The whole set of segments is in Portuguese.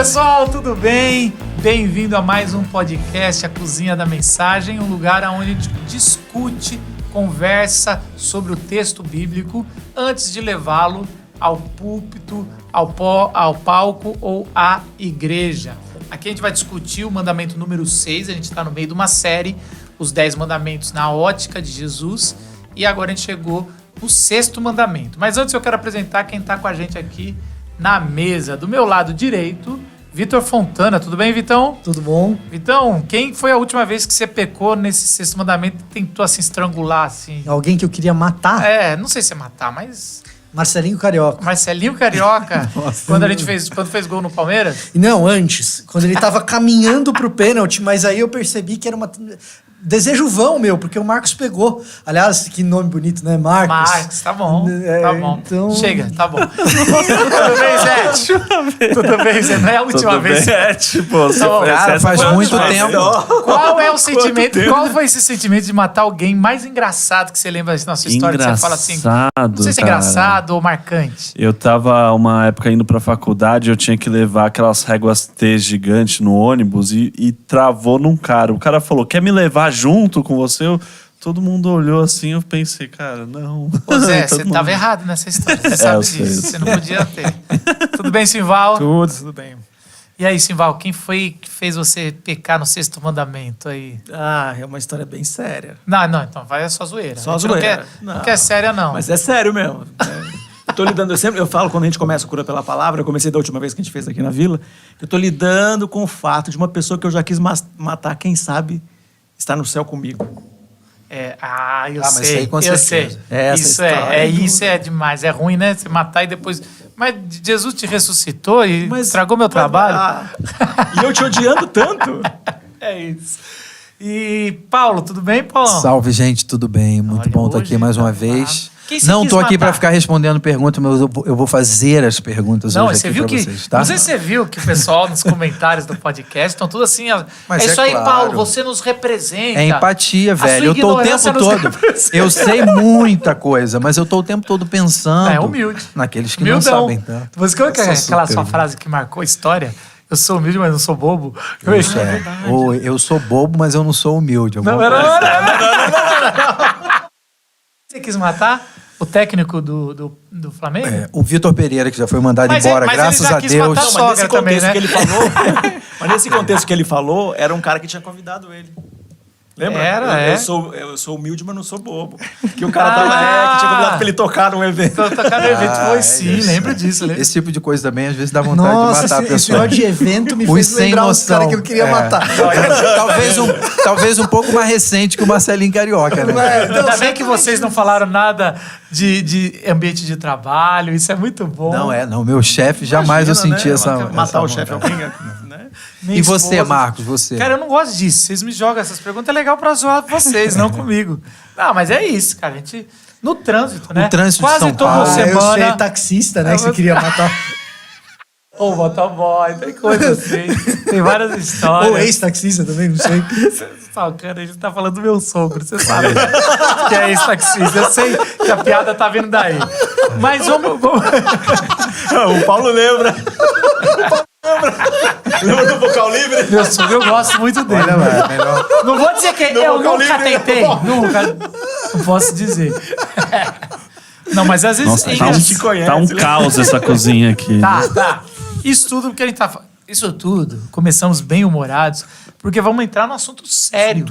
pessoal, tudo bem? Bem-vindo a mais um podcast, A Cozinha da Mensagem, um lugar onde a gente discute, conversa sobre o texto bíblico antes de levá-lo ao púlpito, ao palco ou à igreja. Aqui a gente vai discutir o mandamento número 6, a gente está no meio de uma série, os 10 mandamentos na ótica de Jesus, e agora a gente chegou no 6º mandamento. Mas antes eu quero apresentar quem está com a gente aqui na mesa. Do meu lado direito, Vitor Fontana. Tudo bem, Vitão? Tudo bom. Vitão, quem foi a última vez que você pecou nesse 6º mandamento e tentou assim estrangular, assim? Alguém que eu queria matar? Não sei se é matar, mas... Marcelinho Carioca. Marcelinho Carioca. Nossa, quando fez gol no Palmeiras? Não, antes. Quando ele tava caminhando pro pênalti, mas aí eu percebi que era uma... desejo vão, meu, porque o Marcos pegou. Aliás, que nome bonito, né? Marcos, tá bom. Tá bom. Então... Chega, tá bom. Tudo bem, Zé? Tudo bem, Zé? Não é a última vez. Cara, faz muito tempo. Qual é o sentimento? Qual foi esse sentimento de matar alguém mais engraçado que você lembra da nossa história? Que você fala assim, não sei se é engraçado ou marcante. Eu tava uma época indo pra faculdade, eu tinha que levar aquelas réguas T gigantes no ônibus e travou num cara. O cara falou, quer me levar junto com você? Todo mundo olhou assim, eu pensei, cara, não. Ô Zé, você tava errado nessa história, você sabe disso. Você não podia ter. Tudo bem, Simval? Tudo bem. E aí, Simval, quem foi que fez você pecar no 6º mandamento aí? Ah, é uma história bem séria. Não, então vai só zoeira. Só zoeira. Não quer séria, não. Mas é sério mesmo. Eu tô lidando, eu falo quando a gente começa a cura pela palavra, eu comecei da última vez que a gente fez aqui na vila, eu tô lidando com o fato de uma pessoa que eu já quis matar, quem sabe está no céu comigo. Eu mas sei, isso aí com eu certeza. sei. Isso é demais, é ruim, né? Você matar e depois... Mas Jesus te ressuscitou e estragou meu trabalho. E eu te odiando tanto. É isso. E Paulo, tudo bem, Paulo? Salve, gente, tudo bem? Muito bom estar aqui mais uma vez. Não tô aqui para ficar respondendo perguntas, mas eu vou fazer as perguntas hoje você aqui viu pra que, vocês, tá? Não sei se você viu que o pessoal nos comentários do podcast estão tudo assim... Mas isso aí, claro. Paulo, você nos representa. É empatia, velho. Eu tô o tempo todo... Eu sei muita coisa, mas eu tô o tempo todo pensando... É humilde. Naqueles que não sabem tanto. Você qual que é aquela sua frase que marcou a história? Eu sou humilde, mas não sou bobo. Isso é. Ou eu sou bobo, mas eu não sou humilde. Não. Você quis matar o técnico do Flamengo? O Vitor Pereira, que já foi mandado embora, graças a Deus. Mas nesse contexto né? que ele falou... Mas nesse contexto que ele falou, era um cara que tinha convidado ele. Lembra? Eu sou humilde, mas não sou bobo. Que o cara que tinha convidado pra ele tocar num evento. Tocar no evento, foi sim, lembro disso. Esse tipo de coisa também, às vezes, dá vontade de matar a pessoa. Esse negócio de evento me fez lembrar um cara que eu queria matar. Talvez um pouco mais recente que o Marcelinho Carioca, né? Ainda bem que vocês não falaram nada de ambiente de trabalho, isso é muito bom. Não, meu chefe, jamais eu senti essa... Matar o chefe, alguém, né? E você, Marcos, você? Cara, eu não gosto disso. Vocês me jogam essas perguntas, é legal pra zoar vocês, não comigo. Não, mas é isso, cara. A gente... No trânsito, né? No trânsito quase de São toda Paulo. semana. Eu sei, taxista, né? Que você queria matar. Ou motoboy, tem coisa assim. Tem várias histórias. Ou ex-taxista também, não sei. Cara, a gente tá falando do meu sogro, você sabe que é ex-taxista. Eu sei que a piada tá vindo daí. Mas vamos... O Paulo lembra. Lembra do Vocal Livre? Meu sogro, eu gosto muito dele. Olha lá, melhor. Não vou dizer que eu nunca tentei. Não posso dizer. Não, mas às vezes... Nossa, tá um caos essa cozinha aqui. Tá. Isso tudo que a gente tá falando. Isso tudo, começamos bem humorados, porque vamos entrar num assunto sério.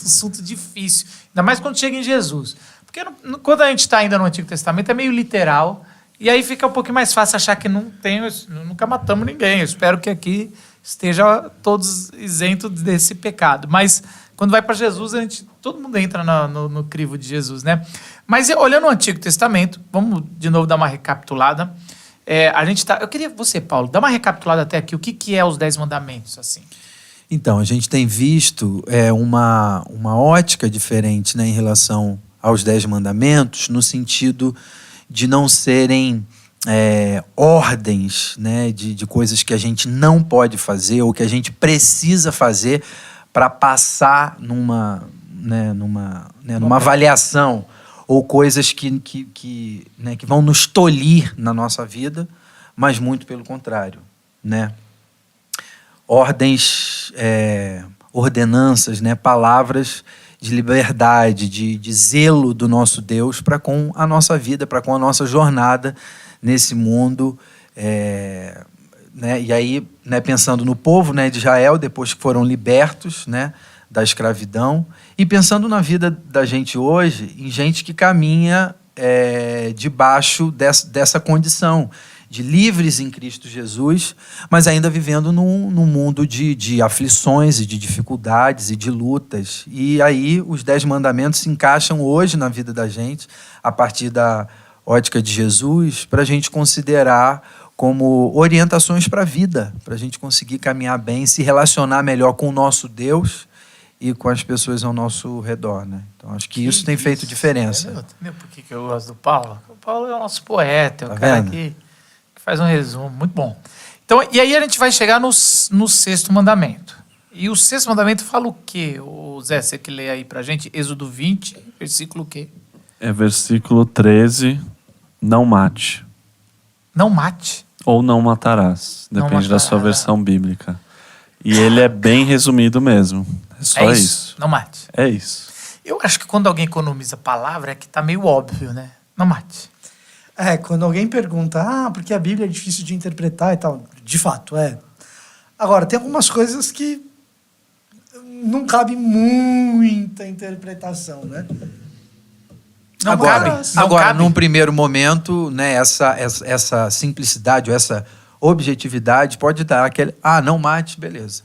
Assunto difícil. Ainda mais quando chega em Jesus. Porque quando a gente está ainda no Antigo Testamento, é meio literal. E aí fica um pouquinho mais fácil achar que nunca matamos ninguém. Eu espero que aqui esteja todos isentos desse pecado. Mas quando vai para Jesus, todo mundo entra no crivo de Jesus, né? Mas olhando o Antigo Testamento, vamos de novo dar uma recapitulada. Eu queria você, Paulo, dar uma recapitulada até aqui. O que é os 10 mandamentos, assim? Então, a gente tem visto uma ótica diferente, né, em relação aos 10 mandamentos, no sentido de não serem ordens, né, de coisas que a gente não pode fazer ou que a gente precisa fazer para passar numa avaliação, ou coisas que vão nos tolir na nossa vida, mas muito pelo contrário, né? ordens, ordenanças, né? Palavras de liberdade, de zelo do nosso Deus para com a nossa vida, para com a nossa jornada nesse mundo. Né? E aí, né, pensando no povo, né, de Israel, depois que foram libertos, né, da escravidão, e pensando na vida da gente hoje, em gente que caminha debaixo dessa condição, de livres em Cristo Jesus, mas ainda vivendo num mundo de aflições e de dificuldades e de lutas. E aí os 10 mandamentos se encaixam hoje na vida da gente, a partir da ótica de Jesus, para a gente considerar como orientações para a vida, para a gente conseguir caminhar bem, se relacionar melhor com o nosso Deus e com as pessoas ao nosso redor, né? Então, acho que isso tem feito diferença. Entendeu por que eu gosto do Paulo? O Paulo é o nosso poeta, é o Tá cara vendo? que faz um resumo muito bom. Então, e aí a gente vai chegar no 6º mandamento. E o 6º mandamento fala o quê? O Zé, você que lê aí pra gente, Êxodo 20, versículo o quê? É versículo 13, não mate. Não mate. Ou não matarás, Não depende da sua matarás. versão bíblica. E ele é bem resumido mesmo. É só isso. Não mate. É isso. Eu acho que quando alguém economiza palavra é que tá meio óbvio, né? Não mate. Quando alguém pergunta, porque a Bíblia é difícil de interpretar e tal, de fato, é. Agora, tem algumas coisas que não cabe muita interpretação, né? Não Agora, cabe. Não agora cabe. num primeiro momento, né, essa simplicidade, ou essa objetividade pode dar aquele... não mate, beleza.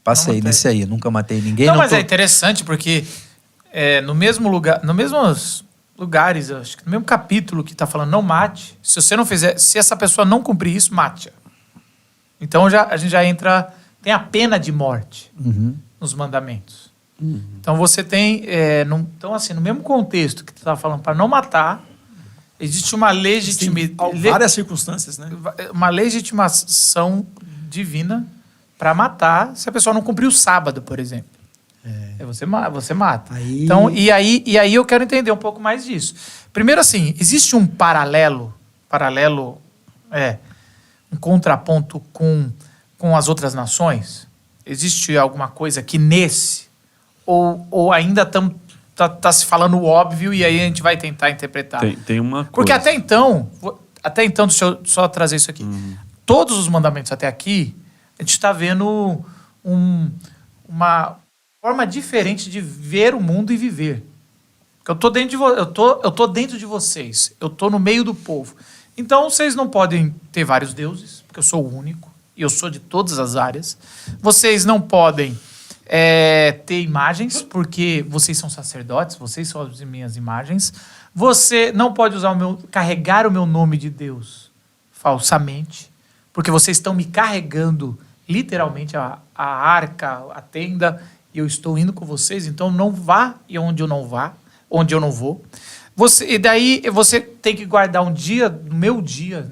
Passei Não matei. nesse aí, nunca matei ninguém. Não, mas tô- é interessante porque no mesmo lugar, nos mesmos lugares, eu acho que no mesmo capítulo que está falando não mate, se você não fizer, se essa pessoa não cumprir isso, mate-a. Então a gente já entra, tem a pena de morte nos mandamentos. Então você tem, então assim, no mesmo contexto que tu estava falando para não matar, existe uma Várias circunstâncias, né? uma legitimação divina para matar se a pessoa não cumprir o sábado, por exemplo. Você mata. Aí- Então, e aí eu quero entender um pouco mais disso. Primeiro, assim, existe um paralelo, um contraponto com as outras nações? Existe alguma coisa que nesse, ou ainda tá se falando o óbvio e aí a gente vai tentar interpretar? Tem uma coisa. Porque até então, deixa eu só trazer isso aqui. Todos os mandamentos até aqui, a gente está vendo uma forma diferente de ver o mundo e viver. Porque eu tô dentro de vocês, eu tô no meio do povo. Então vocês não podem ter vários deuses, porque eu sou o único e eu sou de todas as áreas. Vocês não podem ter imagens, porque vocês são sacerdotes, vocês são as minhas imagens. Você não pode carregar o meu nome de Deus falsamente, porque vocês estão me carregando literalmente a arca, a tenda, e eu estou indo com vocês, então não vá e onde eu não vou. E daí você tem que guardar um dia, no meu dia,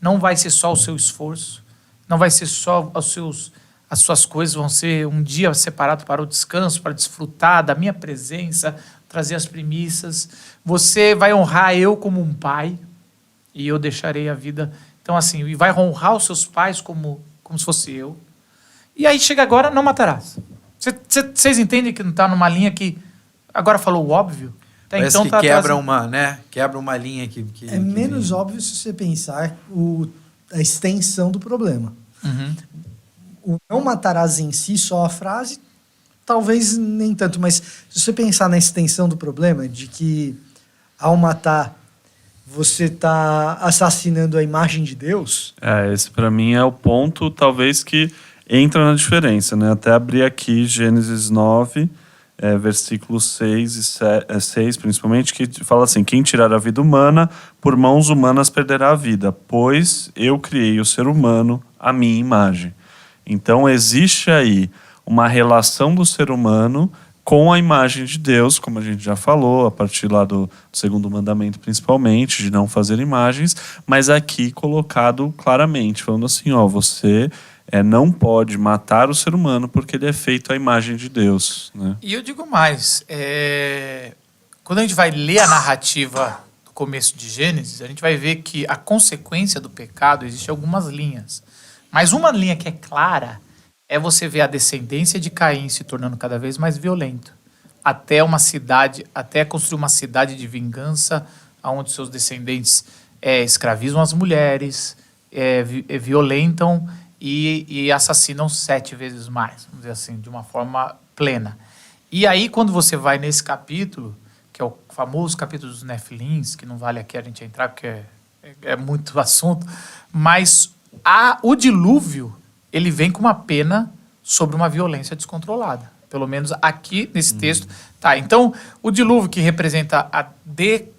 não vai ser só o seu esforço, não vai ser só as suas coisas, vão ser um dia separado para o descanso, para desfrutar da minha presença, trazer as primícias. Você vai honrar eu como um pai, e eu deixarei a vida. Então, assim, e vai honrar os seus pais como se fosse eu. E aí chega agora, não matarás. Vocês entendem que não está numa linha que agora falou o óbvio? Até Parece então que tá quebra trazendo- quebra uma linha que É menos óbvio se você pensar a extensão do problema. Uhum. O não matarás em si, só a frase, talvez nem tanto, mas se você pensar na extensão do problema, de que ao matar você está assassinando a imagem de Deus, Esse pra mim é o ponto, talvez, que entra na diferença, né? Até abrir aqui Gênesis 9, versículos 6 e 6, principalmente, que fala assim: quem tirar a vida humana, por mãos humanas perderá a vida, pois eu criei o ser humano à minha imagem. Então existe aí uma relação do ser humano com a imagem de Deus, como a gente já falou, a partir lá do 2º mandamento, principalmente, de não fazer imagens, mas aqui colocado claramente, falando assim, você não pode matar o ser humano porque ele é feito à imagem de Deus, né? E eu digo mais, quando a gente vai ler a narrativa do começo de Gênesis, a gente vai ver que a consequência do pecado existe algumas linhas. Mas uma linha que é clara é você ver a descendência de Caim se tornando cada vez mais violento, até construir uma cidade de vingança, onde seus descendentes escravizam as mulheres, violentam e assassinam 7 vezes mais, vamos dizer assim, de uma forma plena. E aí, quando você vai nesse capítulo, que é o famoso capítulo dos Nefilins, que não vale aqui a gente entrar, porque é muito assunto, mas o dilúvio, ele vem com uma pena sobre uma violência descontrolada. Pelo menos aqui nesse texto. Tá, então, o dilúvio, que representa a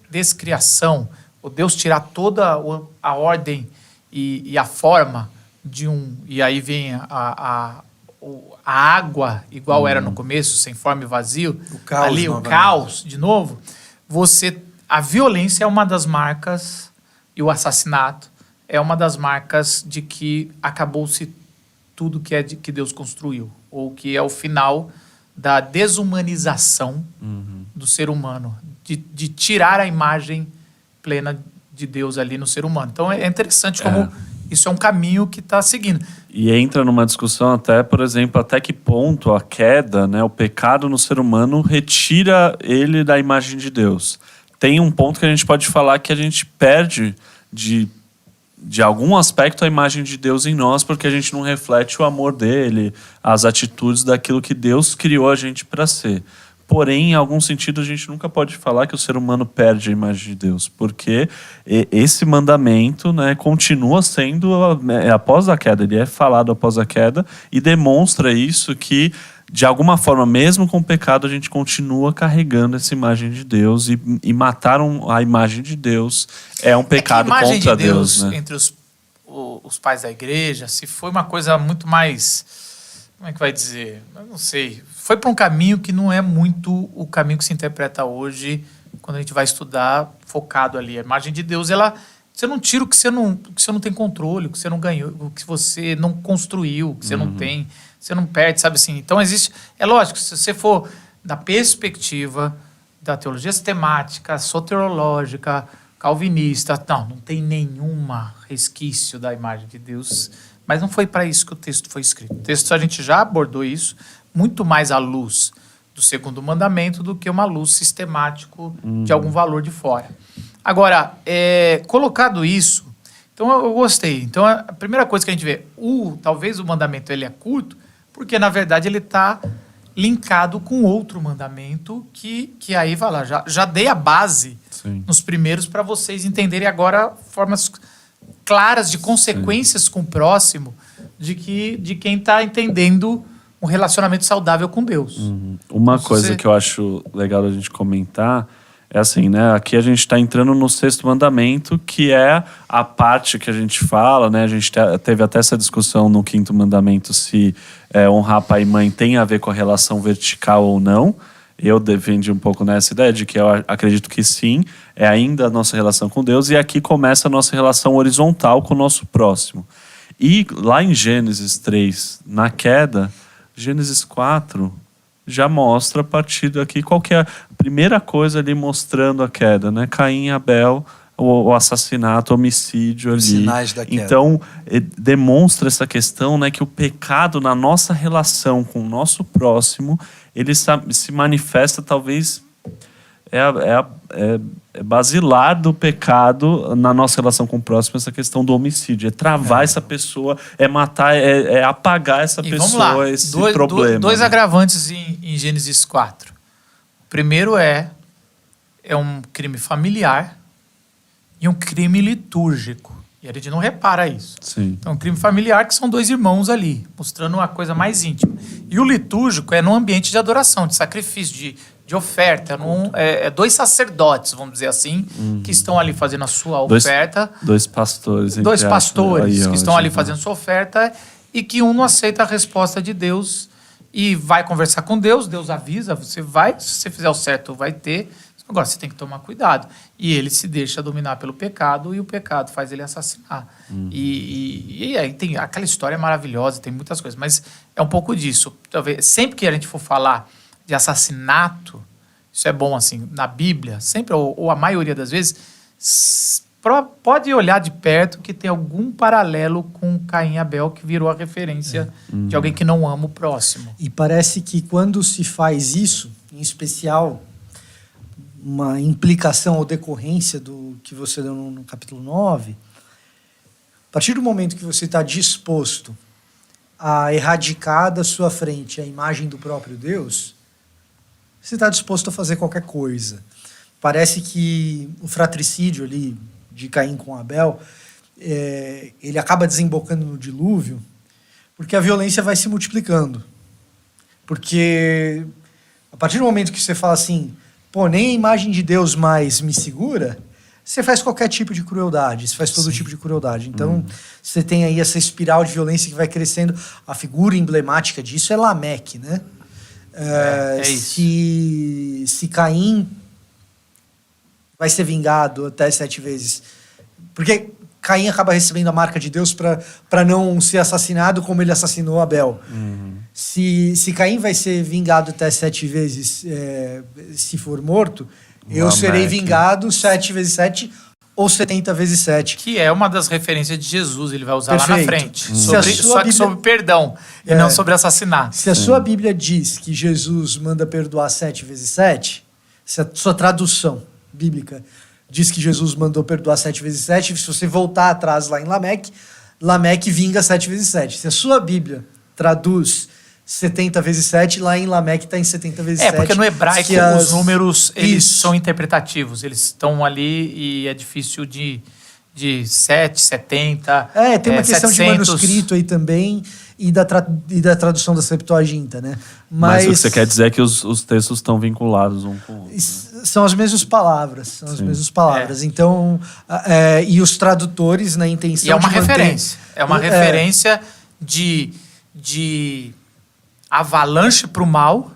descriação, o Deus tirar toda a ordem e a forma de e aí vem a água, igual era no começo, sem forma e vazio. O caos ali, o novamente. caos, de novo. A violência é uma das marcas, e o assassinato é uma das marcas de que acabou-se tudo que Deus construiu, ou que é o final da desumanização do ser humano, de tirar a imagem plena de Deus ali no ser humano. Então é interessante como isso é um caminho que está seguindo. E entra numa discussão até, por exemplo, até que ponto a queda, né, o pecado no ser humano retira ele da imagem de Deus. Tem um ponto que a gente pode falar que a gente perde de algum aspecto a imagem de Deus em nós, porque a gente não reflete o amor dele, as atitudes daquilo que Deus criou a gente para ser. Porém, em algum sentido, a gente nunca pode falar que o ser humano perde a imagem de Deus, porque esse mandamento, né, continua sendo após a queda, ele é falado após a queda e demonstra isso que, de alguma forma, mesmo com o pecado, a gente continua carregando essa imagem de Deus e matar a imagem de Deus é um pecado que a imagem contra de Deus, Deus, né? entre os pais da igreja, se foi uma coisa muito mais, como é que vai dizer? Eu não sei. Foi para um caminho que não é muito o caminho que se interpreta hoje, quando a gente vai estudar focado ali. A imagem de Deus, você não tira o que você não tem controle, o que você não ganhou, o que você não construiu, o que você não tem, você não perde, sabe assim? Então existe, é lógico, se você for da perspectiva da teologia sistemática, soteriológica, calvinista, não tem nenhuma resquício da imagem de Deus, mas não foi para isso que o texto foi escrito. O texto, a gente já abordou isso, muito mais à luz do segundo mandamento do que uma luz sistemático de algum valor de fora. Agora, colocado isso, então eu gostei. Então a primeira coisa que a gente vê, talvez o mandamento ele é curto, porque na verdade ele está linkado com outro mandamento que aí vai lá, já dei a base nos primeiros para vocês entenderem agora formas claras de consequências com o próximo de quem está entendendo um relacionamento saudável com Deus. Uma coisa que eu acho legal a gente comentar é assim, né? Aqui a gente está entrando no sexto mandamento, que é a parte que a gente fala, né? A gente teve até essa discussão no quinto mandamento se honrar pai e mãe tem a ver com a relação vertical ou não. Eu defendi um pouco nessa ideia de que eu acredito que sim, é ainda a nossa relação com Deus, e aqui começa a nossa relação horizontal com o nosso próximo. E lá em Gênesis 3, na queda, Gênesis 4 já mostra a partir daqui qual que é a primeira coisa ali mostrando a queda, né? Caim e Abel, o assassinato, o homicídio ali. Os sinais da queda. Então, demonstra essa questão, né, que o pecado na nossa relação com o nosso próximo, ele se manifesta talvez basilar do pecado na nossa relação com o próximo, essa questão do homicídio, é travar essa pessoa, é matar, é apagar essa pessoa, vamos lá. esse problema. Dois né? agravantes em Gênesis 4. O primeiro é um crime familiar e um crime litúrgico. E a gente não repara isso. Sim. Então, um crime familiar que são 2 irmãos ali, mostrando uma coisa mais íntima. E o litúrgico é num ambiente de adoração, de sacrifício, de oferta. 2 sacerdotes, vamos dizer assim, que estão ali fazendo a sua oferta. 2 pastores. Dois pastores que estão ali né? fazendo sua oferta e que um não aceita a resposta de Deus e vai conversar com Deus. Deus avisa, você vai, se você fizer o certo, vai ter. Agora, você tem que tomar cuidado. E ele se deixa dominar pelo pecado e o pecado faz ele assassinar. E aí tem aquela história maravilhosa, tem muitas coisas, mas é um pouco disso. Talvez, sempre que a gente for falar de assassinato, isso é bom assim, na Bíblia, sempre, ou a maioria das vezes, pode olhar de perto que tem algum paralelo com Caim e Abel, que virou a referência de alguém que não ama o próximo. E parece que quando se faz isso, em especial uma implicação ou decorrência do que você deu no capítulo 9, a partir do momento que você está disposto a erradicar da sua frente a imagem do próprio Deus, você está disposto a fazer qualquer coisa. Parece que o fratricídio ali de Caim com Abel, ele acaba desembocando no dilúvio, porque a violência vai se multiplicando. Porque a partir do momento que você fala assim, pô, nem a imagem de Deus mais me segura, você faz qualquer tipo de crueldade, você faz todo tipo de crueldade. Então, você tem aí essa espiral de violência que vai crescendo. A figura emblemática disso é Lameque, né? É isso. Se Caim vai ser vingado até 7 vezes. Porque Caim acaba recebendo a marca de Deus para não ser assassinado como ele assassinou Abel. Se Caim vai ser vingado até 7 vezes, se for morto, eu serei vingado 7 vezes 7 ou 70 vezes 7. Que é uma das referências de Jesus, ele vai usar lá na Perfeito. frente. Se a sua Só que Bíblia- sobre perdão, e não sobre assassinato. Se a sua Bíblia diz que Jesus manda perdoar 7 vezes 7, se a sua tradução bíblica diz que Jesus mandou perdoar 7 vezes 7, se você voltar atrás lá em Lameque vinga 7 vezes 7. Se a sua Bíblia traduz 70 vezes 7, lá em Lameque está em 70 vezes 7. Porque no hebraico que os números eles Isso. são interpretativos, eles estão ali e é difícil de 7, 70. Tem uma questão 700. de manuscrito aí também e da tradução da Septuaginta, né? Mas o que você quer dizer é que os textos estão vinculados um com o outro. São as mesmas palavras. Então, e os tradutores na intenção E é uma de manter- referência. É uma referência de avalanche para o mal,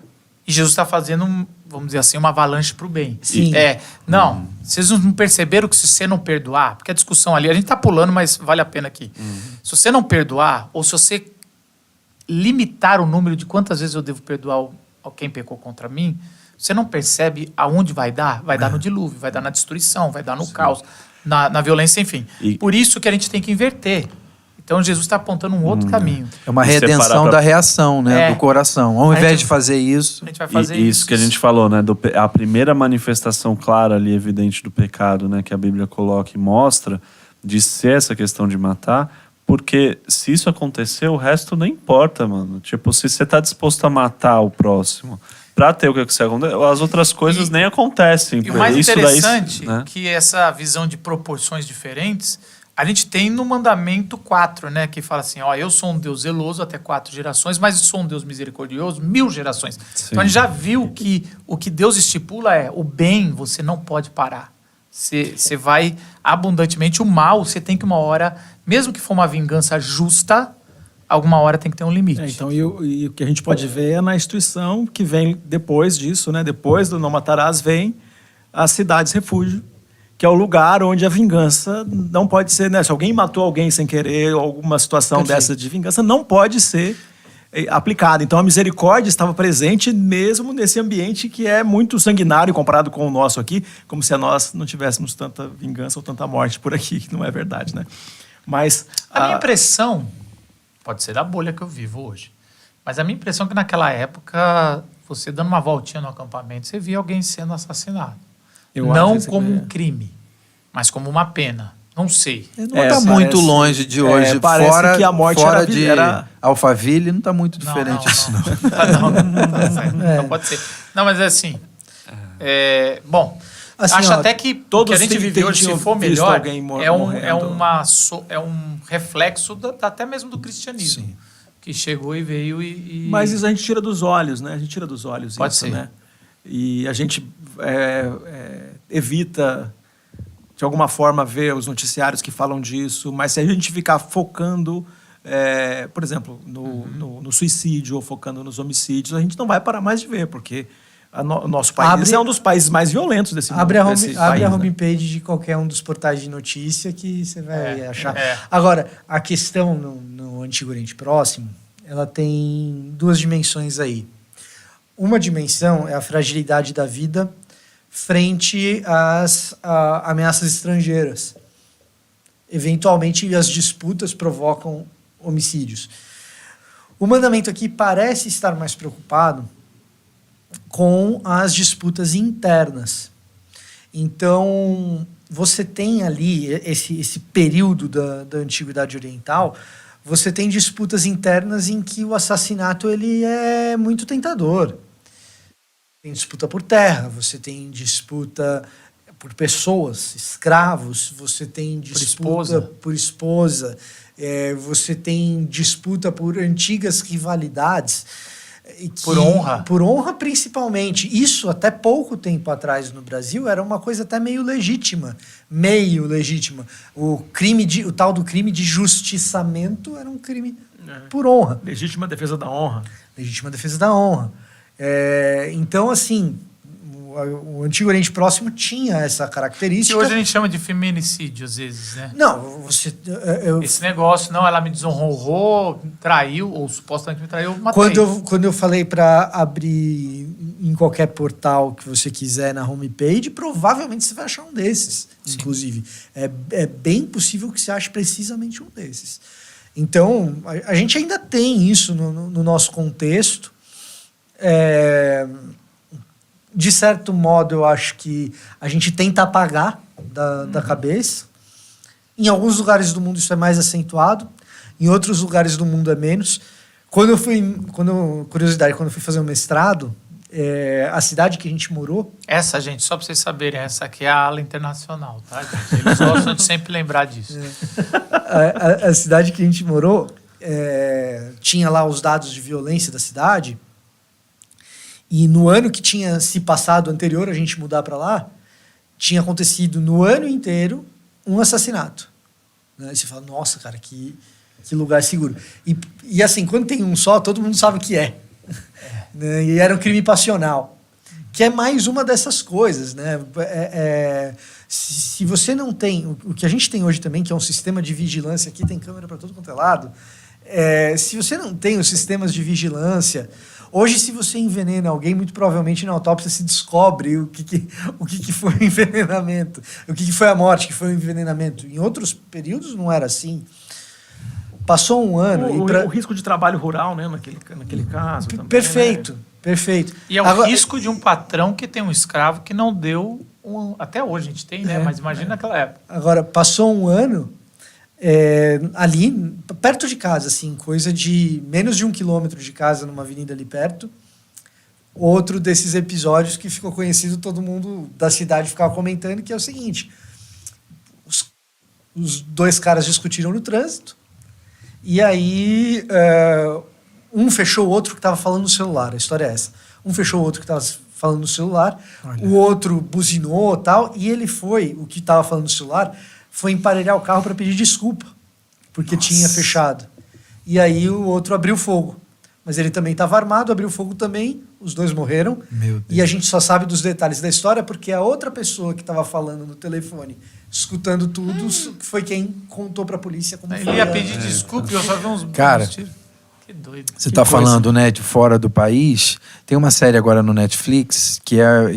e Jesus está fazendo, vamos dizer assim, uma avalanche para o bem. Sim. Vocês não perceberam que se você não perdoar, porque a discussão ali, a gente está pulando, mas vale a pena aqui. Se você não perdoar, ou se você limitar o número de quantas vezes eu devo perdoar quem pecou contra mim, você não percebe aonde vai dar? Vai dar no dilúvio, vai dar na destruição, vai dar no caos, na violência, enfim. Por isso que a gente tem que inverter. Então, Jesus está apontando um outro caminho. É uma E separar redenção da reação, né? Do coração. Ao invés de fazer isso... A gente vai fazer E isso que a gente falou, né? A primeira manifestação clara ali, evidente do pecado, né? Que a Bíblia coloca e mostra, de ser essa questão de matar, porque se isso acontecer, o resto não importa, mano. Tipo, se você tá disposto a matar o próximo pra ter o que você acontece, as outras coisas nem acontecem. E o mais Isso interessante né? que essa visão de proporções diferentes, a gente tem no mandamento 4, né? Que fala assim, eu sou um Deus zeloso até 4 gerações, mas eu sou um Deus misericordioso 1000 gerações. Sim. Então a gente já viu que o que Deus estipula é o bem você não pode parar. Você vai abundantemente, o mal você tem que uma hora, mesmo que for uma vingança justa, alguma hora tem que ter um limite. Então, e o que a gente pode ver é na instituição que vem depois disso, né? Depois do não matarás, vem as cidades refúgio, que é o lugar onde a vingança não pode ser, né? Se alguém matou alguém sem querer, ou alguma situação dessa de vingança, não pode ser aplicada. Então, a misericórdia estava presente mesmo nesse ambiente que é muito sanguinário comparado com o nosso aqui, como se nós não tivéssemos tanta vingança ou tanta morte por aqui, que não é verdade, né? Mas A minha impressão, pode ser da bolha que eu vivo hoje, mas a minha impressão é que naquela época, você dando uma voltinha no acampamento, você via alguém sendo assassinado. Eu Não acho que como é. um crime, mas como uma pena. Não sei. Não está muito parece- longe de hoje. parece fora que a morte fora era- de era- Alphaville, não está muito diferente isso, não. Não pode ser. Não, mas é assim. Bom, Assim, acho ó, até que todos o que a gente vive hoje, se tinham for visto melhor, alguém é morrendo. um reflexo até mesmo do cristianismo. Que chegou e veio e... Mas isso a gente tira dos olhos, né? A gente tira dos olhos Pode isso, ser. né? E a gente evita, de alguma forma, ver os noticiários que falam disso. Mas se a gente ficar focando, por exemplo, no suicídio ou focando nos homicídios, a gente não vai parar mais de ver, porque o nosso país é um dos países mais violentos desse mundo. Abre a desse país, abre a né? homepage de qualquer um dos portais de notícia que você vai achar. é. Agora, a questão no Antigo Oriente Próximo, ela tem 2 dimensões aí. Uma dimensão é a fragilidade da vida frente às ameaças estrangeiras. eventualmente as disputas provocam homicídios. O mandamento aqui parece estar mais preocupado com as disputas internas. Então, você tem ali esse período da Antiguidade Oriental, você tem disputas internas em que o assassinato ele é muito tentador. Tem disputa por terra, você tem disputa por pessoas, escravos, você tem disputa por esposa, você tem disputa por antigas rivalidades. Por honra. Por honra, principalmente. Isso, até pouco tempo atrás no Brasil, era uma coisa até meio legítima. O tal do crime de justiçamento era um crime por honra. Legítima defesa da honra. Legítima defesa da honra. Então, assim, o Antigo Oriente Próximo tinha essa característica. Que hoje a gente chama de feminicídio, às vezes, né? Não, Esse negócio, não, ela me desonrou, traiu, ou supostamente me traiu, matei. Quando eu falei para abrir em qualquer portal que você quiser na homepage, provavelmente você vai achar um desses, Sim. inclusive. É bem possível que você ache precisamente um desses. Então, a gente ainda tem isso no nosso contexto. De certo modo, eu acho que a gente tenta apagar da cabeça. Em alguns lugares do mundo isso é mais acentuado, em outros lugares do mundo é menos. Quando eu fui fazer um mestrado, a cidade que a gente morou... Essa, gente, só para vocês saberem, essa aqui é a ala internacional, tá, gente? Eles gostam de sempre lembrar disso. A cidade que a gente morou tinha lá os dados de violência da cidade. E no ano que tinha se passado anterior a gente mudar para lá, tinha acontecido no ano inteiro um assassinato. Né? E você fala, nossa, cara, que lugar seguro. E assim, quando tem um só, todo mundo sabe o que é. Né? E era um crime passional. Que é mais uma dessas coisas. Né? Se você não tem... O que a gente tem hoje também, que é um sistema de vigilância, aqui tem câmera para todo quanto é lado. Se você não tem os sistemas de vigilância... Hoje, se você envenena alguém, muito provavelmente na autópsia se descobre o que foi o envenenamento, o que foi a morte, que foi o envenenamento. Em outros períodos não era assim. Passou um ano... O risco de trabalho rural, né, naquele caso. Também, perfeito, né? Perfeito. E é o risco de um patrão que tem um escravo que não deu... Até hoje a gente tem, né? Mas imagina naquela época. Agora, passou um ano... ali, perto de casa, assim, coisa de menos de 1 quilômetro de casa, numa avenida ali perto. Outro desses episódios que ficou conhecido, todo mundo da cidade ficava comentando, que é o seguinte: os dois caras discutiram no trânsito, e aí um fechou o outro que estava falando no celular. A história é essa. Um fechou o outro que estava falando no celular, o outro buzinou e tal, e ele o que estava falando no celular, foi emparelhar o carro para pedir desculpa, porque tinha fechado. E aí o outro abriu fogo. Mas ele também estava armado, abriu fogo também, os dois morreram. Meu Deus. E a gente só sabe dos detalhes da história porque a outra pessoa que estava falando no telefone, escutando tudo, foi quem contou para a polícia como Ele foi. ia pedir desculpa e eu só vi uns Cara, tiros. Que doido. Você está falando, né, de fora do país. Tem uma série agora no Netflix que é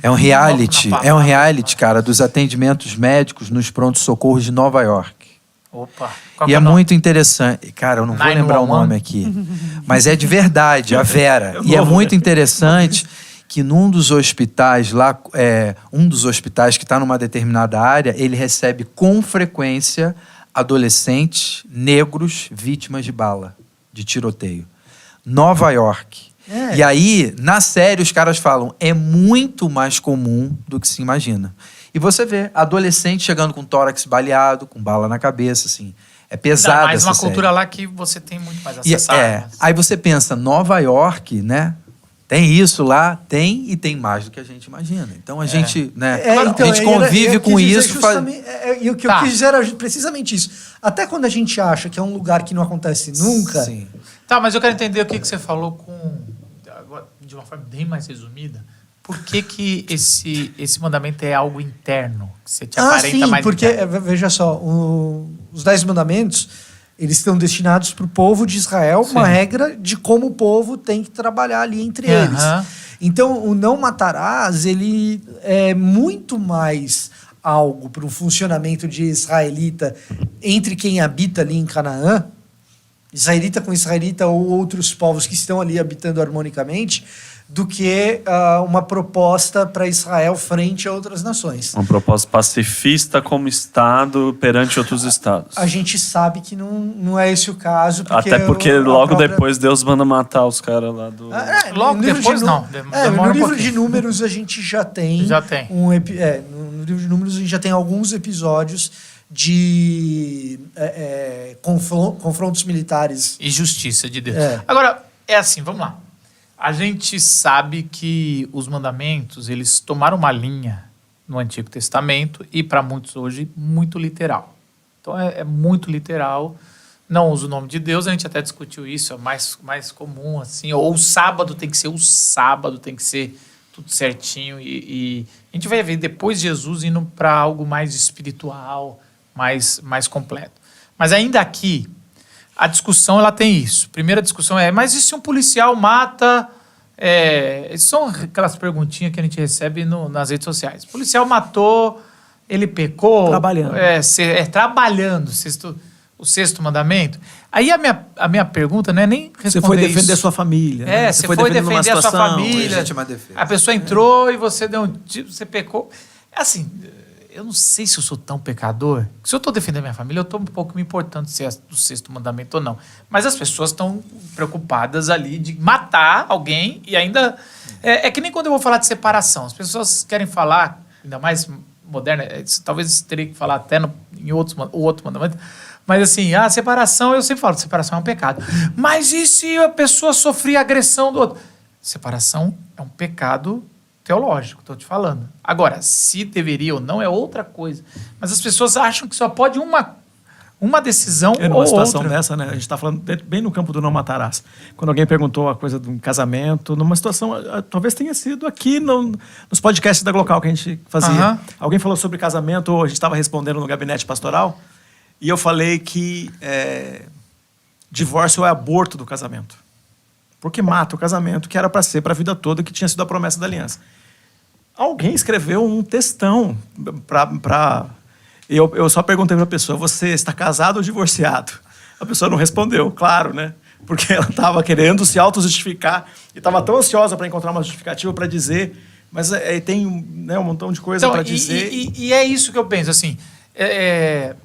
um reality, cara, dos atendimentos médicos nos prontos-socorros de Nova York. Opa. E é muito interessante. Cara, eu não vou lembrar o nome aqui. Mas é de verdade, a Vera. E é muito interessante que num dos hospitais lá, um dos hospitais que está numa determinada área, ele recebe com frequência adolescentes negros vítimas de bala, de tiroteio. Nova York. E aí, na série, os caras falam, é muito mais comum do que se imagina. E você vê adolescente chegando com tórax baleado, com bala na cabeça, assim. É pesado. Mas uma série. cultura lá que você tem muito mais acesso. Aí você pensa, Nova York, né? Tem isso lá, e tem mais do que a gente imagina. Então a gente, né? Então, a gente convive com isso. E o que eu quis dizer era precisamente isso. Até quando a gente acha que é um lugar que não acontece nunca. Sim. Tá, mas eu quero entender o que você falou de uma forma bem mais resumida. Por que esse mandamento é algo interno? Que você te aparenta mais porque, interno? veja só, os 10 mandamentos, eles estão destinados para o povo de Israel, uma regra de como o povo tem que trabalhar ali entre eles. Então, o não matarás, ele é muito mais algo para um funcionamento de israelita entre quem habita ali em Canaã, israelita com israelita ou outros povos que estão ali habitando harmonicamente, do que uma proposta para Israel frente a outras nações. Uma proposta pacifista como Estado perante outros Estados. A gente sabe que não é esse o caso. Até porque logo depois Deus manda matar os caras lá do... Logo depois não. No livro de Números a gente já tem... Já tem. No livro de Números a gente já tem alguns episódios de confrontos militares. E justiça de Deus. É. Agora, é assim, vamos lá. A gente sabe que os mandamentos, eles tomaram uma linha no Antigo Testamento e, para muitos hoje, muito literal. Então, é muito literal. Não usa o nome de Deus, a gente até discutiu isso, é mais comum, assim. Ou o sábado tem que ser o sábado, tem que ser tudo certinho. E a gente vai ver depois Jesus indo para algo mais espiritual, mais completo. Mas ainda aqui... A discussão, ela tem isso. Primeira discussão mas e se um policial mata... são aquelas perguntinhas que a gente recebe nas redes sociais. O policial matou, ele pecou... Trabalhando. Trabalhando, o sexto mandamento. Aí a minha pergunta não é nem responder Você foi defender isso. sua família. Né? Você foi defender a sua família. Legítima defesa. A pessoa entrou e você deu um tiro, você pecou. É assim... Eu não sei se eu sou tão pecador. Se eu estou defendendo a minha família, eu estou um pouco me importando se é do sexto mandamento ou não. Mas as pessoas estão preocupadas ali de matar alguém e ainda... É que nem quando eu vou falar de separação. As pessoas querem falar, ainda mais moderna, talvez teria que falar até em outro mandamento. Mas assim, a separação, eu sempre falo, separação é um pecado. Mas e se a pessoa sofrer agressão do outro? Separação é um pecado teológico, estou te falando. Agora, se deveria ou não é outra coisa. Mas as pessoas acham que só pode uma decisão ou Numa situação outra. dessa, né? A gente está falando bem no campo do não matarás. Quando alguém perguntou a coisa de um casamento, numa situação, talvez tenha sido aqui nos podcasts da Glocal que a gente fazia. Alguém falou sobre casamento, ou a gente estava respondendo no gabinete pastoral, e eu falei que divórcio é aborto do casamento. Porque mata o casamento que era para ser para a vida toda, que tinha sido a promessa da aliança. Alguém escreveu um textão para... Eu só perguntei para a pessoa, você está casado ou divorciado? A pessoa não respondeu, claro, né? Porque ela estava querendo se auto-justificar e estava tão ansiosa para encontrar uma justificativa para dizer, mas tem um montão de coisa para dizer. E é isso que eu penso, assim...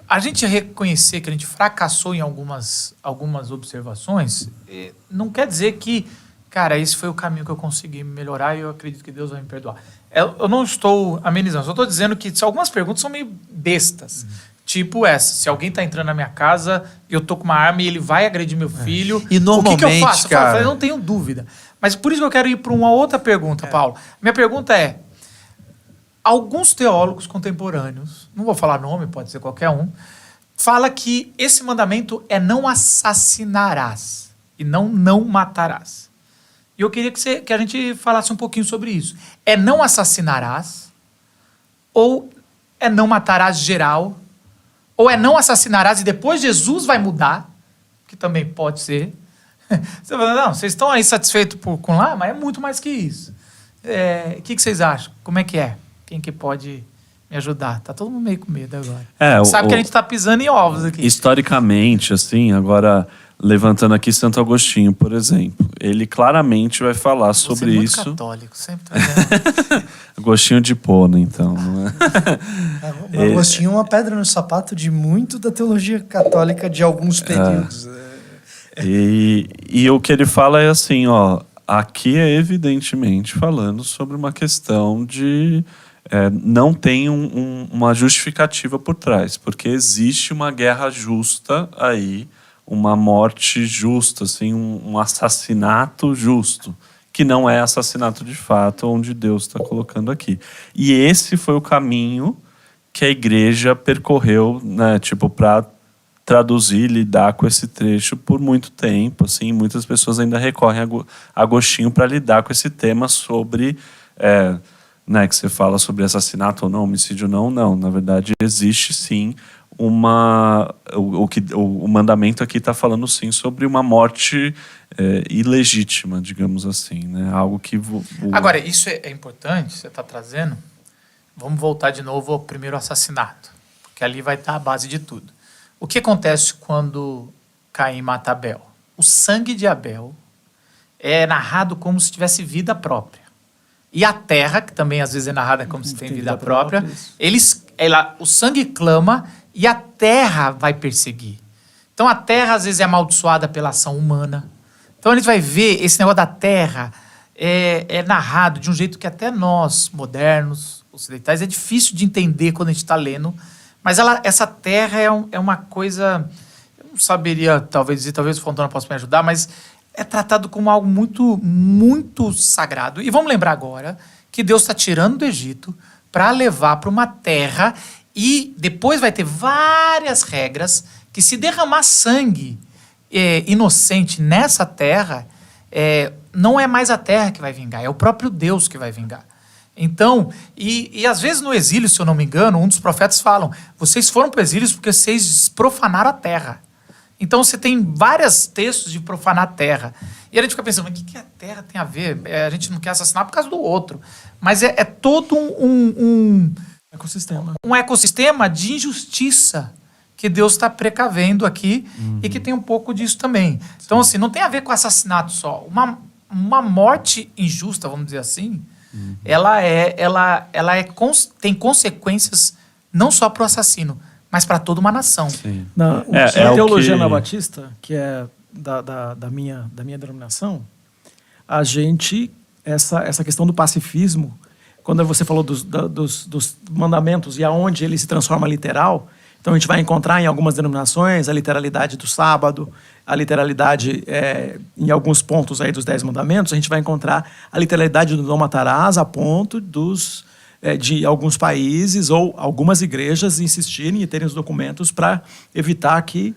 a gente reconhecer que a gente fracassou em algumas observações não quer dizer que, cara, esse foi o caminho que eu consegui melhorar e eu acredito que Deus vai me perdoar. Eu não estou amenizando, só estou dizendo que algumas perguntas são meio bestas. Tipo essa, se alguém está entrando na minha casa, eu tô com uma arma e ele vai agredir meu filho, E normalmente, o que eu faço? cara... Eu não tenho dúvida. Mas por isso que eu quero ir para uma outra pergunta, Paulo. Minha pergunta é, alguns teólogos contemporâneos, não vou falar nome, pode ser qualquer um, fala que esse mandamento é não assassinarás e não matarás. E eu queria que a gente falasse um pouquinho sobre isso. É não assassinarás? Ou é não matarás geral? Ou é não assassinarás e depois Jesus vai mudar? Que também pode ser. Você fala, não, vocês estão aí satisfeitos com lá, mas é muito mais que isso. O que vocês acham? Como é que é? Quem que pode me ajudar? Tá todo mundo meio com medo agora. Sabe que a gente tá pisando em ovos aqui. Historicamente, assim, agora levantando aqui Santo Agostinho, por exemplo, ele claramente vai falar sobre Você é muito isso. católico, sempre trazendo. Agostinho de Hipona, então, não é? O Agostinho é uma pedra no sapato de muito da teologia católica de alguns períodos. E o que ele fala é assim, ó, aqui é evidentemente falando sobre uma questão de não tem uma justificativa por trás, porque existe uma guerra justa aí, uma morte justa, assim, um assassinato justo, que não é assassinato de fato, onde Deus está colocando aqui. E esse foi o caminho que a igreja percorreu, né, tipo, para traduzir, lidar com esse trecho por muito tempo, assim, muitas pessoas ainda recorrem a Agostinho para lidar com esse tema sobre, né, que você fala sobre assassinato ou não, homicídio ou não, na verdade existe sim o mandamento aqui está falando sim sobre uma morte ilegítima, digamos assim, né, algo que... Agora, isso é importante, você está trazendo, vamos voltar de novo ao primeiro assassinato, porque ali vai estar a base de tudo. O que acontece quando Caim mata Abel? O sangue de Abel é narrado como se tivesse vida própria. E a terra, que também às vezes é narrada como se tem vida própria, o sangue clama e a terra vai perseguir. Então a terra às vezes é amaldiçoada pela ação humana. Então a gente vai ver esse negócio da terra é narrado de um jeito que até nós, modernos, ocidentais, é difícil de entender quando a gente está lendo. Mas essa terra é uma coisa... Eu não saberia talvez dizer, talvez o Fontana possa me ajudar, mas é tratado como algo muito, muito sagrado. E vamos lembrar agora que Deus está tirando do Egito para levar para uma terra e depois vai ter várias regras que se derramar sangue inocente nessa terra, não é mais a terra que vai vingar, é o próprio Deus que vai vingar. Então, e às vezes no exílio, se eu não me engano, um dos profetas falam, vocês foram para o exílio porque vocês profanaram a terra. Então você tem vários textos de profanar a terra. E a gente fica pensando, mas o que a terra tem a ver? A gente não quer assassinar por causa do outro. Mas é todo um ecossistema de injustiça que Deus está precavendo aqui e que tem um pouco disso também. Então, assim, não tem a ver com assassinato só. Uma morte injusta, vamos dizer assim, tem consequências não só para o assassino, mas para toda uma nação. Sim. Na teologia anabatista, que é da minha denominação, a gente, essa questão do pacifismo, quando você falou dos mandamentos e aonde ele se transforma literal, então a gente vai encontrar em algumas denominações a literalidade do sábado, a literalidade em alguns pontos aí dos 10 mandamentos, a gente vai encontrar a literalidade do não matarás a ponto de alguns países ou algumas igrejas insistirem e terem os documentos para evitar que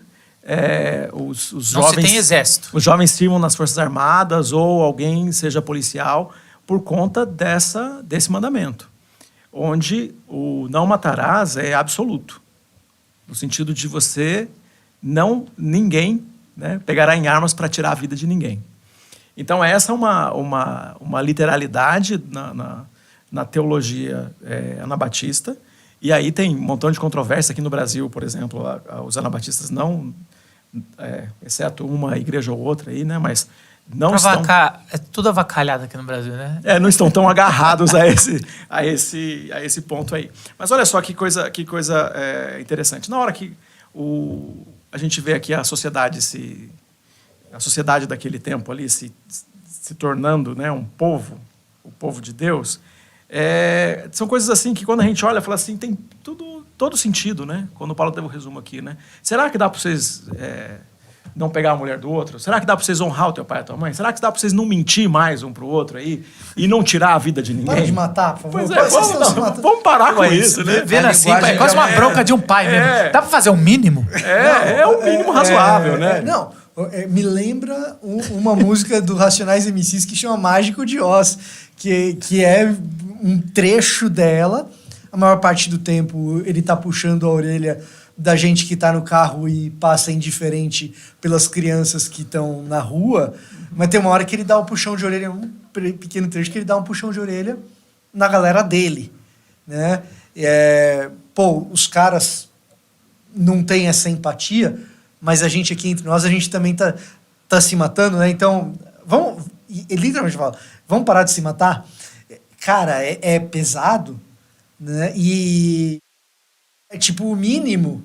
os jovens... Não se tem exército. Os jovens sirvam nas Forças Armadas ou alguém seja policial por conta desse mandamento, onde o não matarás é absoluto, no sentido de ninguém pegará em armas para tirar a vida de ninguém. Então essa é uma literalidade na teologia anabatista, e aí tem um montão de controvérsia aqui no Brasil, por exemplo, os anabatistas não, exceto uma igreja ou outra aí, né, mas não estão... É tudo avacalhado aqui no Brasil, né? Não estão tão agarrados a esse ponto aí. Mas olha só que coisa interessante. Na hora que a gente vê aqui a sociedade daquele tempo ali se tornando, né, o povo de Deus, são coisas assim que quando a gente olha, fala assim, tem todo sentido, né? Quando o Paulo deu o resumo aqui, né? Será que dá para vocês não pegar a mulher do outro? Será que dá para vocês honrar o teu pai e a tua mãe? Será que dá para vocês não mentir mais um para o outro aí e não tirar a vida de ninguém? Para de matar, por favor. Vamos parar com isso, né? Vendo assim, é quase uma bronca de um pai mesmo. Dá para fazer o mínimo? É o mínimo razoável, né? Não, me lembra uma música do Racionais MCs que chama Mágico de Oz, que é um trecho dela. A maior parte do tempo ele tá puxando a orelha da gente que tá no carro e passa indiferente pelas crianças que estão na rua, mas tem uma hora que ele dá um puxão de orelha, um pequeno trecho que ele dá um puxão de orelha na galera dele, né? Os caras não têm essa empatia, mas a gente aqui entre nós, a gente também tá se matando, né? Então, ele literalmente fala, vamos parar de se matar? Cara, é pesado, né? E é tipo o mínimo.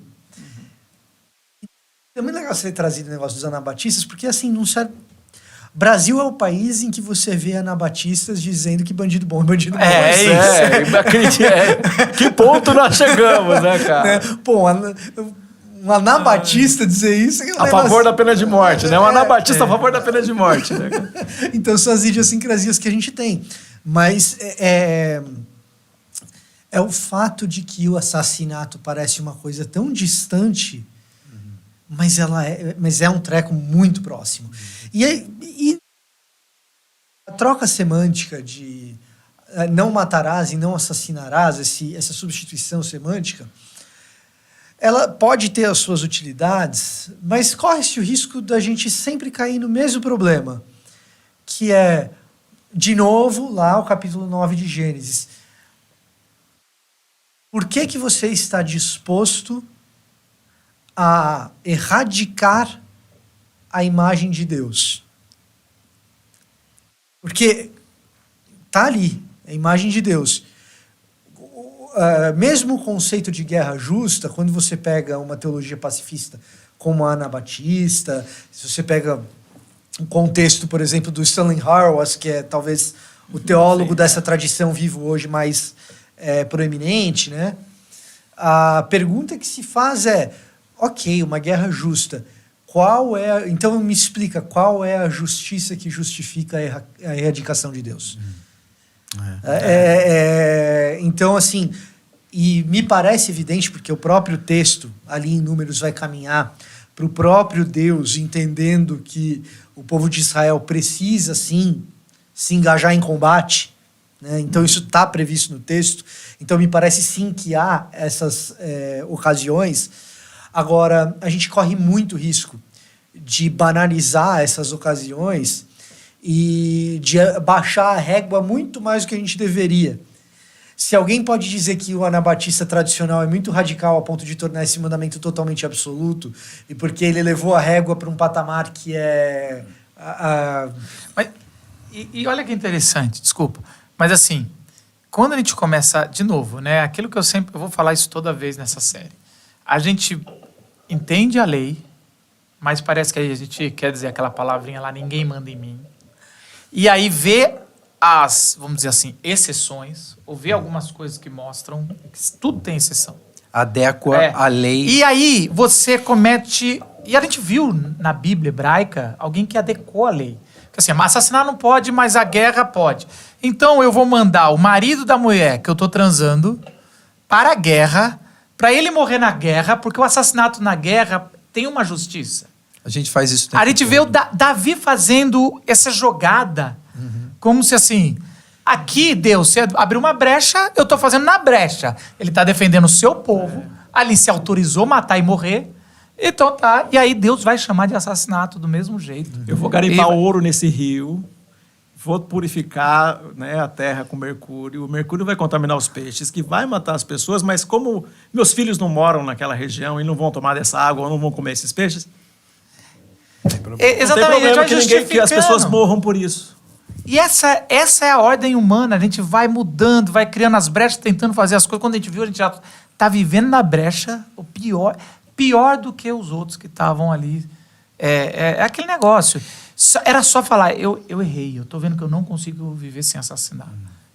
É muito legal você ter trazido o negócio dos anabatistas, porque assim, não serve... Brasil é o país em que você vê anabatistas dizendo que bandido bom é bandido bom. Que ponto nós chegamos, né, cara? Um anabatista dizer isso... A favor da pena de morte, né? Um anabatista a favor da pena de morte, né? Então são as idiosincrasias que a gente tem. Mas é o fato de que o assassinato parece uma coisa tão distante, mas é um treco muito próximo. E a troca semântica de não matarás e não assassinarás, essa substituição semântica, ela pode ter as suas utilidades, mas corre-se o risco da gente sempre cair no mesmo problema, que é, de novo, lá o capítulo 9 de Gênesis. por que você está disposto a erradicar a imagem de Deus? Porque tá ali, a imagem de Deus. Mesmo o conceito de guerra justa, quando você pega uma teologia pacifista como a anabatista, se você pega um contexto, por exemplo, do Stanley Hauerwas, que é talvez o teólogo dessa tradição vivo hoje mais proeminente, né? A pergunta que se faz é, ok, uma guerra justa, então me explica, qual é a justiça que justifica a erradicação de Deus? Então, assim, e me parece evidente, porque o próprio texto, ali em Números, vai caminhar para o próprio Deus, entendendo que o povo de Israel precisa, sim, se engajar em combate, né? Então, isso está previsto no texto. Então, me parece, sim, que há essas ocasiões. Agora, a gente corre muito risco de banalizar essas ocasiões e de baixar a régua muito mais do que a gente deveria. Se alguém pode dizer que o anabatista tradicional é muito radical a ponto de tornar esse mandamento totalmente absoluto, e porque ele levou a régua para um patamar que é... Mas, e olha que interessante, desculpa, mas assim, quando a gente começa, de novo, né, aquilo que eu vou falar isso toda vez nessa série, a gente entende a lei, mas parece que a gente quer dizer aquela palavrinha lá, ninguém manda em mim. E aí vê as, vamos dizer assim, exceções, ou vê algumas coisas que mostram que tudo tem exceção. Adequa a lei. E aí você comete... E a gente viu na Bíblia hebraica alguém que adequou a lei. Porque assim, assassinar não pode, mas a guerra pode. Então eu vou mandar o marido da mulher que eu tô transando para a guerra, para ele morrer na guerra, porque o assassinato na guerra tem uma justiça. A gente faz isso. A gente vê o Davi fazendo essa jogada, como se assim, aqui Deus, você abriu uma brecha, eu estou fazendo na brecha. Ele está defendendo o seu povo, ali se autorizou matar e morrer, então tá, e aí Deus vai chamar de assassinato do mesmo jeito. Eu vou garimpar ouro nesse rio, vou purificar, né, a terra com mercúrio, o mercúrio vai contaminar os peixes, que vai matar as pessoas, mas como meus filhos não moram naquela região e não vão tomar dessa água ou não vão comer esses peixes... Exatamente, não tem problema que as pessoas morram por isso. E essa é a ordem humana, a gente vai mudando, vai criando as brechas, tentando fazer as coisas. Quando a gente viu, a gente já está vivendo na brecha, o pior do que os outros que estavam ali. É aquele negócio. Era só falar, eu errei, eu estou vendo que eu não consigo viver sem assassinar.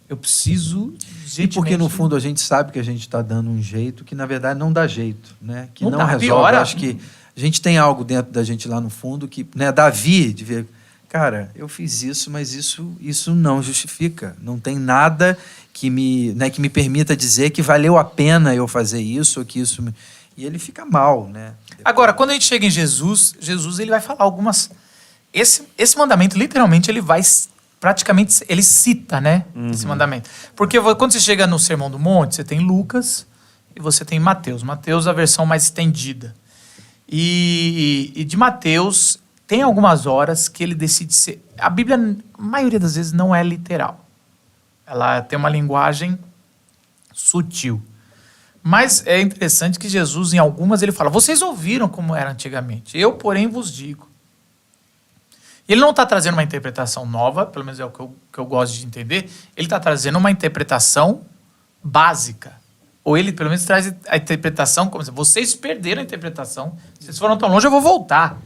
Eu preciso... E porque, no fundo, a gente sabe que a gente está dando um jeito que, na verdade, não dá jeito, né? Que não resolve. Piora. Eu acho que a gente tem algo dentro da gente lá no fundo que, né, Davi, de ver, cara, eu fiz isso, mas isso não justifica. Não tem nada que me permita dizer que valeu a pena eu fazer isso ou que isso... E ele fica mal, né? Agora, quando a gente chega em Jesus ele vai falar algumas... Esse mandamento, literalmente, ele vai... Praticamente, ele cita, né? Esse mandamento. Porque quando você chega no Sermão do Monte, você tem Lucas e você tem Mateus. Mateus é a versão mais estendida. E de Mateus, tem algumas horas que ele decide ser... A Bíblia, a maioria das vezes, não é literal. Ela tem uma linguagem sutil. Mas é interessante que Jesus, em algumas, ele fala, vocês ouviram como era antigamente, eu, porém, vos digo. Ele não está trazendo uma interpretação nova, pelo menos é o que eu gosto de entender, ele está trazendo uma interpretação básica. Ou ele, pelo menos, traz a interpretação, como se vocês perderam a interpretação, vocês foram tão longe, eu vou voltar.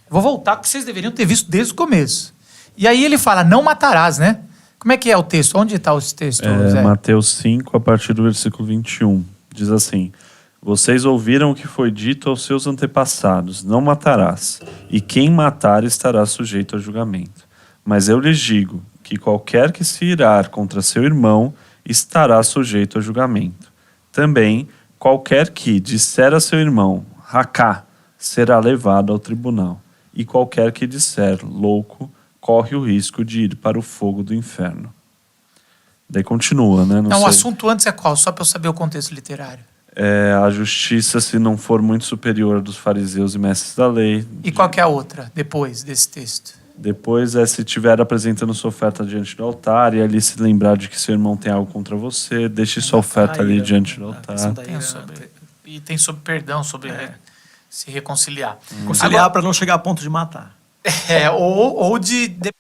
Eu vou voltar porque vocês deveriam ter visto desde o começo. E aí ele fala, não matarás, né? Como é que é o texto? Onde está esse texto, Zé? Mateus 5, a partir do versículo 21. Diz assim, vocês ouviram o que foi dito aos seus antepassados, não matarás, e quem matar estará sujeito a julgamento. Mas eu lhes digo que qualquer que se irar contra seu irmão estará sujeito a julgamento. Também, qualquer que disser a seu irmão, racá, será levado ao tribunal. E qualquer que disser, louco, corre o risco de ir para o fogo do inferno. Daí continua, né? Não, o assunto antes é qual? Só para eu saber o contexto literário. A justiça, se não for muito superior dos fariseus e mestres da lei. E qual que é a outra, depois desse texto? Depois se estiver apresentando sua oferta diante do altar e ali se lembrar de que seu irmão tem algo contra você, deixe sua oferta ali diante do altar. Tem sobre perdão, sobre se reconciliar. Conciliar para não chegar a ponto de matar. Ou de depender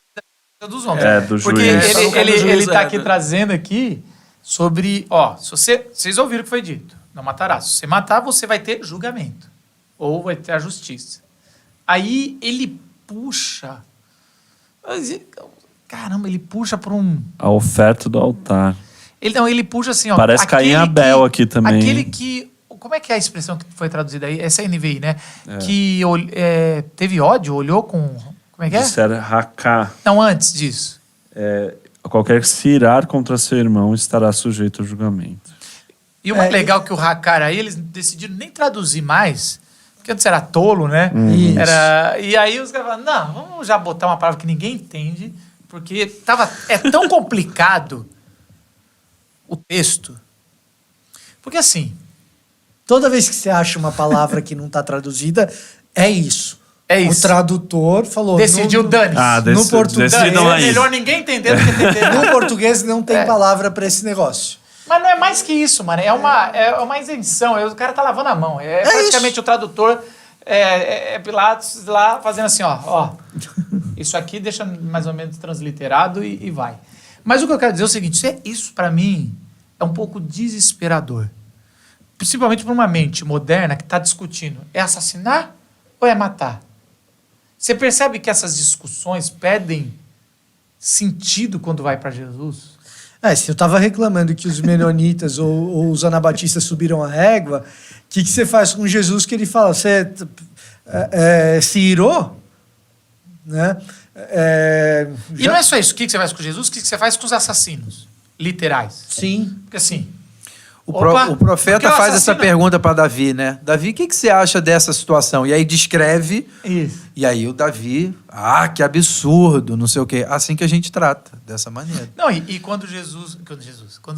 dos homens. Do Porque juiz. ele está aqui trazendo aqui sobre... se vocês ouviram o que foi dito. Não matarás. Se você matar, você vai ter julgamento. Ou vai ter a justiça. Aí ele puxa... Caramba, ele puxa para um... A oferta do altar. Ele puxa assim, ó. Parece Caim e Abel aqui também. Aquele que... Como é que é a expressão que foi traduzida aí? Essa é a NVI, né? Que teve ódio, olhou com... Como é que é? Disser Haká. Não, antes disso. Qualquer que se irar contra seu irmão estará sujeito ao julgamento. E o mais legal que o Haká aí, eles decidiram nem traduzir mais, porque antes era tolo, né? E aí os caras falaram, não, vamos já botar uma palavra que ninguém entende, porque é tão complicado o texto. Porque assim... Toda vez que você acha uma palavra que não está traduzida, é isso. É isso. O tradutor falou... Decidiu dane-se. No português É melhor ninguém entender do que entender. No português não tem palavra para esse negócio. Mas não é mais que isso, mano. É uma isenção. O cara tá lavando a mão. Praticamente isso. O tradutor Pilatos lá fazendo assim, ó. Isso aqui deixa mais ou menos transliterado e vai. Mas o que eu quero dizer é o seguinte, isso para mim é um pouco desesperador. Principalmente para uma mente moderna que está discutindo, é assassinar ou é matar? Você percebe que essas discussões perdem sentido quando vai para Jesus? Se eu estava reclamando que os menonitas ou os anabatistas subiram a régua, o que você faz com Jesus que ele fala? Você se irou? Né? E não é só isso. O que você faz com Jesus? O que você faz com os assassinos literais? Sim. Porque assim... O profeta faz essa pergunta para Davi, né? Davi, o que você acha dessa situação? E aí descreve. Isso. E aí o Davi, que absurdo, não sei o quê. Assim que a gente trata, dessa maneira. Não, e quando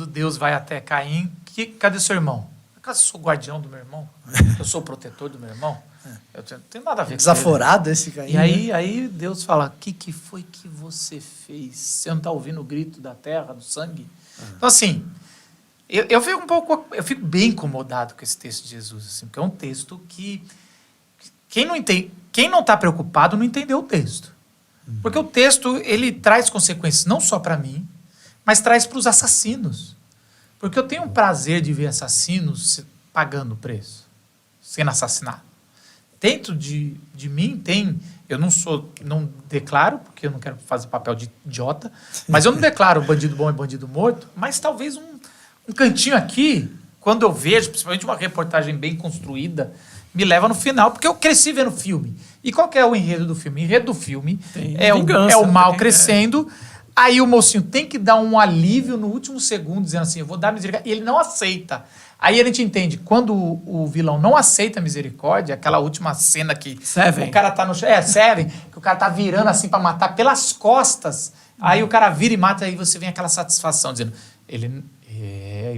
Deus vai até Caim, cadê seu irmão? Acaso eu sou o guardião do meu irmão? Eu sou o protetor do meu irmão? Eu não tenho nada a ver com desaforado esse Caim. E aí Deus fala, o que foi que você fez? Você não está ouvindo o grito da terra, do sangue? Então assim... Eu fico bem incomodado com esse texto de Jesus, assim, porque é um texto que quem não está preocupado não entendeu o texto. Porque o texto, ele traz consequências não só para mim, mas traz para os assassinos. Porque eu tenho um prazer de ver assassinos pagando o preço, sendo assassinado. Dentro de mim eu não declaro, porque eu não quero fazer papel de idiota, mas eu não declaro bandido bom e bandido morto, mas talvez um cantinho aqui, quando eu vejo, principalmente uma reportagem bem construída, me leva no final, porque eu cresci vendo filme. E qual que é o enredo do filme? O enredo do filme é o mal crescendo, aí o mocinho tem que dar um alívio no último segundo, dizendo assim, eu vou dar misericórdia, e ele não aceita. Aí a gente entende, quando o vilão não aceita a misericórdia, aquela última cena que Seven. O cara tá no... Seven, que o cara tá virando assim pra matar pelas costas, aí o cara vira e mata, aí você vem aquela satisfação, dizendo, ele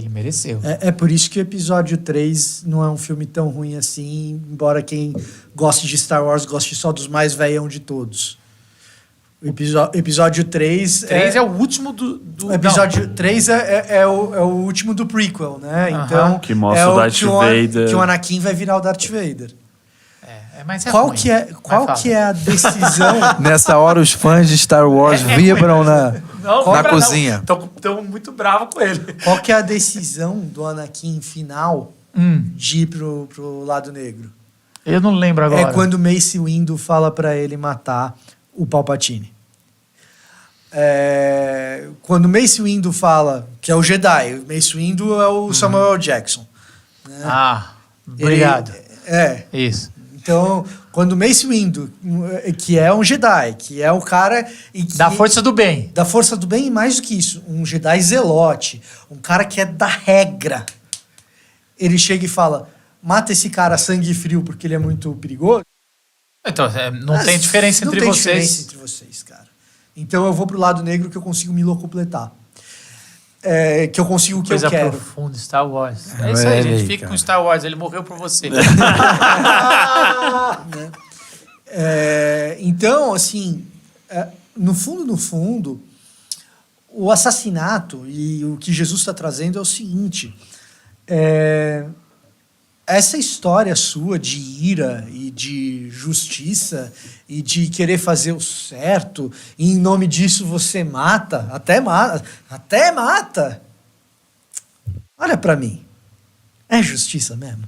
mereceu. É por isso que o episódio 3 não é um filme tão ruim assim, embora quem goste de Star Wars goste só dos mais velhão de todos. O episódio 3... 3 é o último do o episódio 3 é o último do prequel, né? Então, que mostra o Darth Vader. Que o Anakin vai virar o Darth Vader. Mas qual ruim. que é a decisão... Nessa hora os fãs de Star Wars vibram na cozinha. Estão muito bravos com ele. Qual que é a decisão do Anakin final de ir pro lado negro? Eu não lembro agora. É quando Mace Windu fala para ele matar o Palpatine. Quando Mace Windu fala, que é o Jedi, Mace Windu é o Samuel Jackson. Né? Obrigado. Isso. Então, quando Mace Windu, que é um Jedi, que é o cara... Da força do bem. Da força do bem e mais do que isso, um Jedi zelote, um cara que é da regra. Ele chega e fala, mata esse cara a sangue frio porque ele é muito perigoso. Então, não tem diferença entre vocês. Não tem diferença entre vocês, cara. Então eu vou pro lado negro que eu consigo me locupletar. Que eu consigo o que eu quero. Coisa profunda, Star Wars. É isso aí, gente. Fica com Star Wars. Ele morreu por você. Então, assim, no fundo, o assassinato e o que Jesus está trazendo é o seguinte: essa história sua de ira e de justiça e de querer fazer o certo, e em nome disso você mata, até mata. Olha para mim. É justiça mesmo?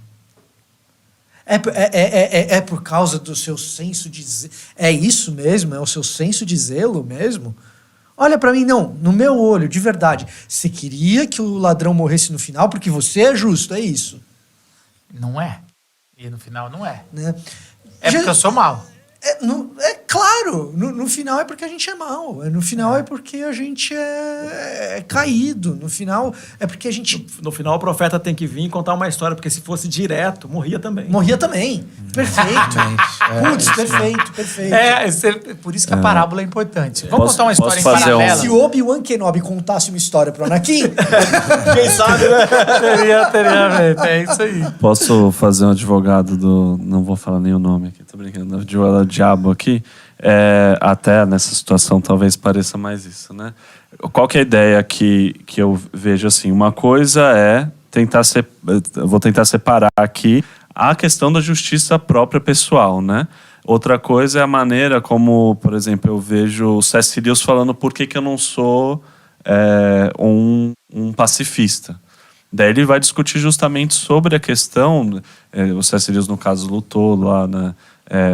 É por causa do seu senso de zelo? É isso mesmo? É o seu senso de zelo mesmo? Olha para mim, não. No meu olho, de verdade. Você queria que o ladrão morresse no final porque você é justo, é isso. Não é. E no final não é. Né? É porque eu sou mal. Claro, no final é porque a gente é mau. No final é porque a gente é caído. No final é porque a gente... No final, o profeta tem que vir e contar uma história, porque se fosse direto, morria também. Morria também. Perfeito. Putz, perfeito. Por isso que a parábola é importante. Vamos Posso- contar uma história em posso fazer paralela? Se Obi-Wan Kenobi contasse uma história pro Anakin... Quem sabe, né? Teria, velho. É isso aí. Posso fazer um advogado do... Não vou falar nem o nome aqui, tô brincando. Advogado do diabo aqui. Até nessa situação talvez pareça mais isso, né? Qual que é a ideia que eu vejo assim? Uma coisa é vou tentar separar aqui a questão da justiça própria pessoal, né? Outra coisa é a maneira como, por exemplo, eu vejo o C.S. Lewis falando por que eu não sou um pacifista. Daí ele vai discutir justamente sobre a questão, o C.S. Lewis, no caso, lutou lá, né?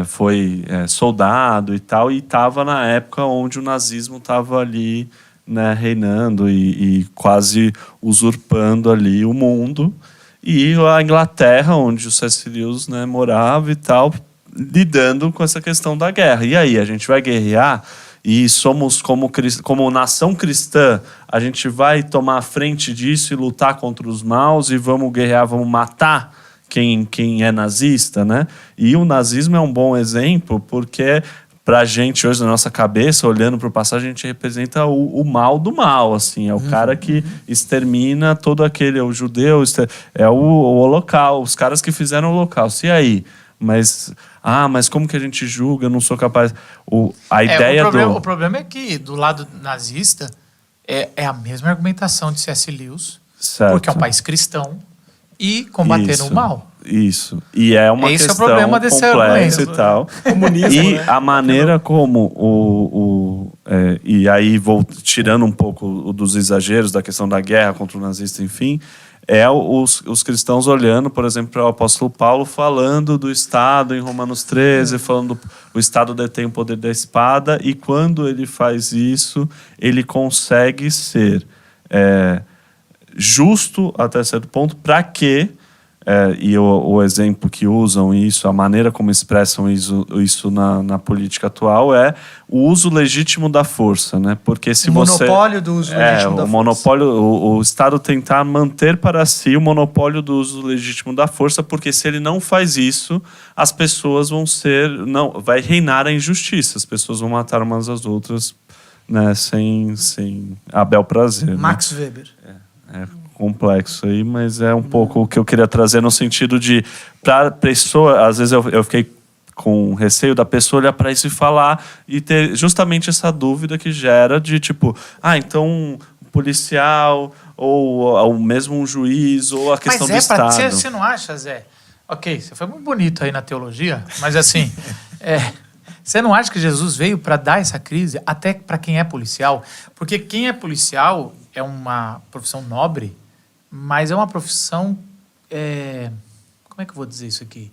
Foi soldado e tal, e estava na época onde o nazismo estava ali, né, reinando e quase usurpando ali o mundo. E a Inglaterra, onde o C.S. Lewis, né, morava e tal, lidando com essa questão da guerra. E aí, a gente vai guerrear e somos, como nação cristã, a gente vai tomar a frente disso e lutar contra os maus e vamos guerrear, vamos matar quem é nazista, né? E o nazismo é um bom exemplo porque pra gente hoje, na nossa cabeça, olhando para o passado, a gente representa o mal do mal, assim. É o cara que extermina todo aquele, o judeu, é o holocausto, os caras que fizeram o holocausto. E aí? Mas como que a gente julga? Eu não sou capaz... O problema é que, do lado nazista, é a mesma argumentação de C.S. Lewis, certo. Porque é um país cristão, e combater o mal. Isso. E é uma Esse questão é o problema desse complexa e argumento. tal. Comunismo, E né? a maneira como e aí vou tirando um pouco dos exageros da questão da guerra contra o nazista, enfim, os cristãos olhando, por exemplo, para o apóstolo Paulo falando do Estado em Romanos 13, falando o Estado detém o poder da espada, e quando ele faz isso, ele consegue ser justo até certo ponto, para que, e o exemplo que usam isso, a maneira como expressam isso na política atual é o uso legítimo da força, né? Porque se o monopólio do uso legítimo da força. O Estado tentar manter para si o monopólio do uso legítimo da força, porque se ele não faz isso, as pessoas vai reinar a injustiça, as pessoas vão matar umas às outras, né? Sem a bel prazer. Max né? Weber. É complexo aí, mas é um pouco o que eu queria trazer no sentido de, para a pessoa, às vezes eu fiquei com receio da pessoa olhar para isso e falar e ter justamente essa dúvida que gera de tipo, então um policial ou mesmo um juiz ou a questão do Estado. Você não acha, Zé? Ok, você foi muito bonito aí na teologia, mas assim, você não acha que Jesus veio para dar essa crise até para quem é policial? Porque quem é policial é uma profissão nobre, mas é uma profissão... como é que eu vou dizer isso aqui?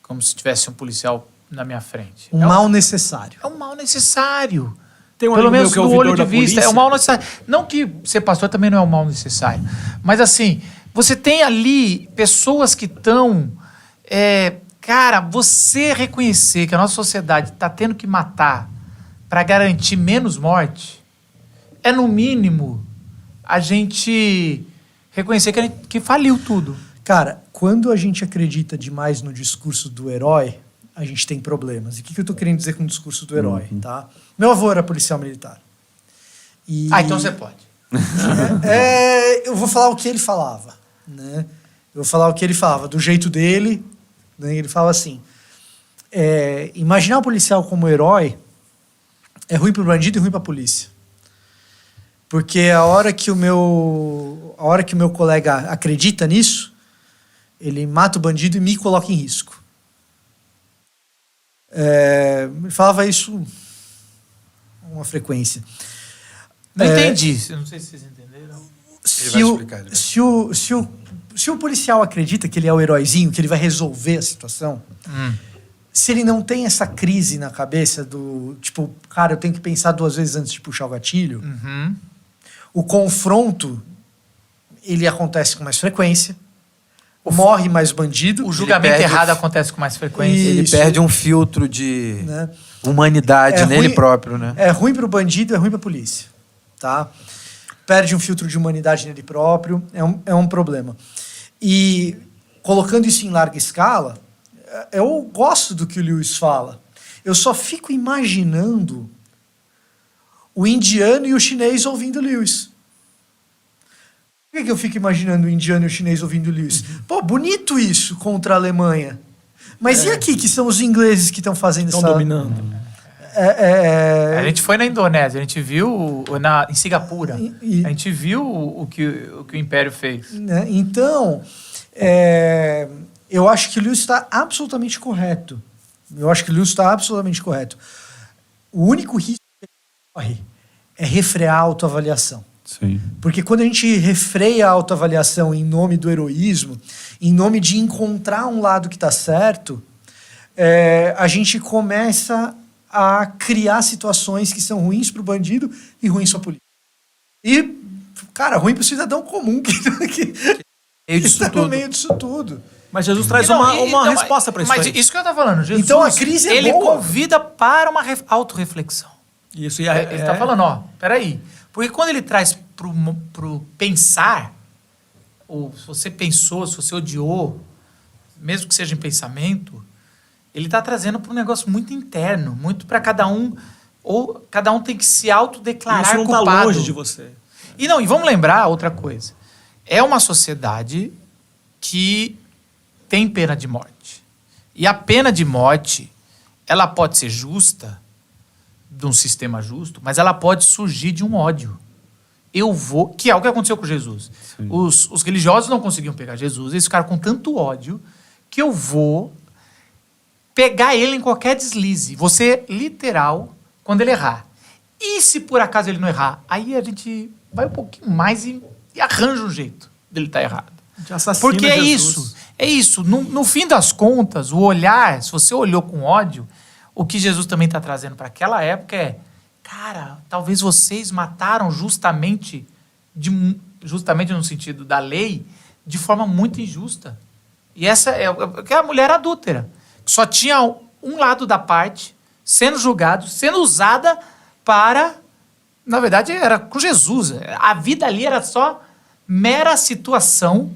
Como se tivesse um policial na minha frente. Mal necessário. É um mal necessário. Tem um Pelo amigo menos meu que é do olho ouvidor de da vista. polícia. É um mal necessário. Não que ser pastor também não é um mal necessário. Mas assim, você tem ali pessoas que estão... cara, você reconhecer que a nossa sociedade está tendo que matar para garantir menos morte, é no mínimo a gente reconhecer que faliu tudo. Cara, quando a gente acredita demais no discurso do herói, a gente tem problemas. E o que eu estou querendo dizer com o discurso do herói? Tá? Meu avô era policial militar. Então você pode. Eu vou falar o que ele falava. Né? Eu vou falar o que ele falava, do jeito dele. Né? Ele fala assim, imaginar o policial como herói é ruim pro bandido e ruim pra polícia. Porque a hora que o meu colega acredita nisso, ele mata o bandido e me coloca em risco. Me falava isso com uma frequência. Não entendi. Eu não sei se vocês entenderam. Se o policial acredita que ele é o heróizinho, que ele vai resolver a situação, se ele não tem essa crise na cabeça do tipo, cara, eu tenho que pensar 2 vezes antes de puxar o gatilho, o confronto ele acontece com mais frequência, morre mais bandido. O julgamento errado acontece com mais frequência. Ele perde um filtro de humanidade nele próprio, né? É ruim pro bandido, é ruim pra polícia, tá? Perde um filtro de humanidade nele próprio, é um problema. E colocando isso em larga escala, eu gosto do que o Lewis fala. Eu só fico imaginando o indiano e o chinês ouvindo Lewis. Por que eu fico imaginando o indiano e o chinês ouvindo Lewis? Pô, bonito isso contra a Alemanha. Mas e aqui, que são os ingleses que estão fazendo isso? Estão dominando. A gente foi na Indonésia, a gente viu em Singapura, a gente viu o que o Império fez. Né? Então, eu acho que o Lewis está absolutamente correto. O único risco que ele corre é refrear a autoavaliação. Sim. Porque quando a gente refreia a autoavaliação em nome do heroísmo, em nome de encontrar um lado que está certo, a gente começa a criar situações que são ruins para o bandido e ruins para a polícia. E, cara, ruim para o cidadão comum que está no meio disso tudo. Mas Jesus traz uma resposta para isso. Mas isso que eu estava falando. Jesus, então a crise ele boa. convida para uma autorreflexão. Isso, ele está falando, peraí. Porque quando ele traz pro pensar, ou se você pensou, se você odiou, mesmo que seja em pensamento, ele está trazendo para um negócio muito interno, muito para cada um, ou cada um tem que se autodeclarar culpado. Isso não está longe de você. E vamos lembrar outra coisa. É uma sociedade que tem pena de morte. E a pena de morte, ela pode ser justa, de um sistema justo, mas ela pode surgir de um ódio. Que é o que aconteceu com Jesus. Os religiosos não conseguiam pegar Jesus, eles ficaram com tanto ódio que eu vou pegar ele em qualquer deslize. Vou ser literal quando ele errar. E se por acaso ele não errar? Aí a gente vai um pouquinho mais e arranja um jeito dele estar errado. Porque é Jesus. isso. No fim das contas, o olhar, se você olhou com ódio, o que Jesus também está trazendo para aquela época é, cara, talvez vocês mataram justamente no sentido da lei, de forma muito injusta. E essa é a mulher adúltera, que só tinha um lado da parte, sendo julgado, sendo usada para... Na verdade, era com Jesus. A vida ali era só mera situação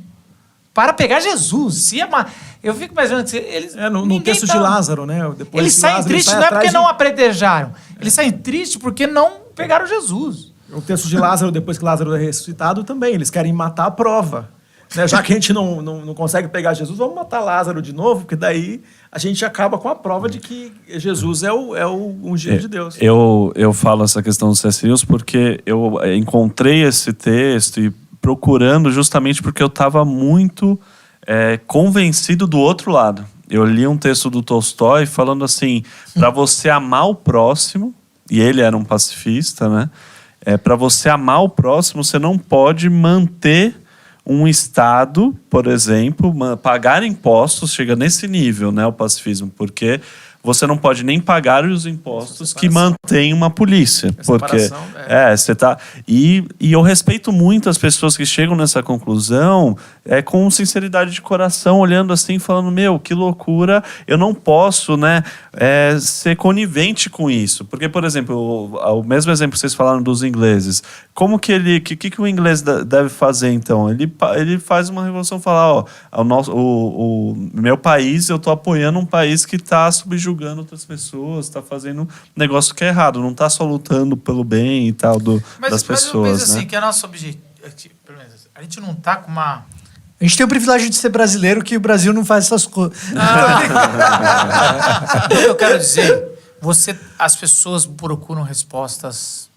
para pegar Jesus. Eu fico mais ou menos... No texto de Lázaro, né? Depois eles saem tristes não é porque não apedrejaram. Eles saem tristes porque não pegaram Jesus. O texto de Lázaro, depois que Lázaro é ressuscitado, também. Eles querem matar a prova. Né? Já que a gente não consegue pegar Jesus, vamos matar Lázaro de novo, porque daí a gente acaba com a prova de que Jesus é o ungido de Deus. Eu falo essa questão do C.S. Lewis porque eu encontrei esse texto e procurando justamente porque eu estava muito convencido do outro lado. Eu li um texto do Tolstói falando assim, para você amar o próximo, e ele era um pacifista, né? Para você amar o próximo, você não pode manter um Estado, por exemplo, pagar impostos, chega nesse nível, né, o pacifismo, porque você não pode nem pagar os impostos que mantém uma polícia. Porque você tá. E eu respeito muito as pessoas que chegam nessa conclusão com sinceridade de coração, olhando assim, falando, que loucura, eu não posso, né, ser conivente com isso. Porque, por exemplo, o mesmo exemplo que vocês falaram dos ingleses, como que o inglês deve fazer, então? Ele faz uma revolução, falar, o meu país, eu estou apoiando um país que está subjugando outras pessoas, está fazendo um negócio que é errado, não está só lutando pelo bem e tal das pessoas. Mas eu penso assim, que é nosso objetivo, a gente não está com uma... A gente tem o privilégio de ser brasileiro, que o Brasil não faz essas coisas. O que eu quero dizer, As pessoas procuram respostas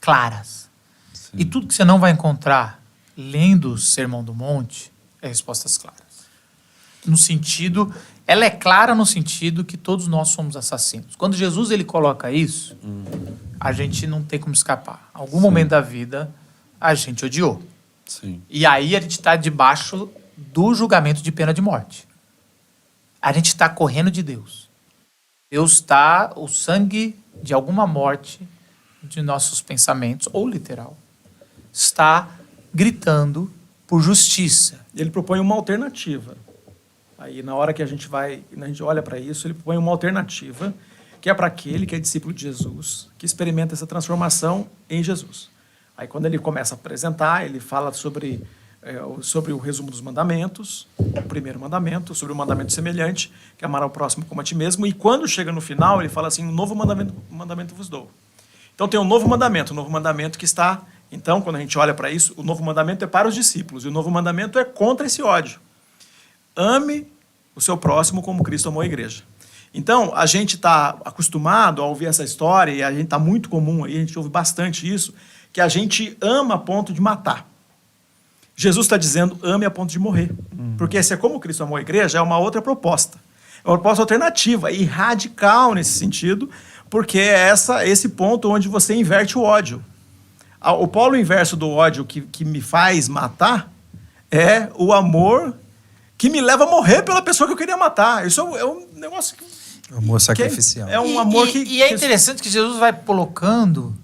claras. Sim. E tudo que você não vai encontrar lendo o Sermão do Monte é respostas claras. No sentido, ela é clara no sentido que todos nós somos assassinos. Quando Jesus ele coloca isso, a gente não tem como escapar. Em algum momento da vida, a gente odiou. Sim. E aí a gente está debaixo do julgamento de pena de morte. A gente está correndo de Deus. Deus está, o sangue de alguma morte de nossos pensamentos, ou literal, está gritando por justiça. Ele propõe uma alternativa. Aí, na hora que a gente olha para isso, ele propõe uma alternativa, que é para aquele que é discípulo de Jesus, que experimenta essa transformação em Jesus. Aí, quando ele começa a apresentar, ele fala sobre o resumo dos mandamentos, o primeiro mandamento, sobre o mandamento semelhante, que é amar ao próximo como a ti mesmo, e quando chega no final, ele fala assim, um novo mandamento vos dou. Então, tem um novo mandamento que está... Então, quando a gente olha para isso, o novo mandamento é para os discípulos, e o novo mandamento é contra esse ódio. Ame o seu próximo como Cristo amou a igreja. Então, a gente está acostumado a ouvir essa história, e a gente está muito comum aí, a gente ouve bastante isso, que a gente ama a ponto de matar. Jesus está dizendo, ame a ponto de morrer. Porque se é como Cristo amou a igreja, é uma outra proposta. É uma proposta alternativa e radical nesse sentido, porque é esse ponto onde você inverte o ódio. O polo inverso do ódio que me faz matar é o amor que me leva a morrer pela pessoa que eu queria matar. Isso é um negócio que... Amor sacrificial. É um amor que... E é interessante que Jesus vai colocando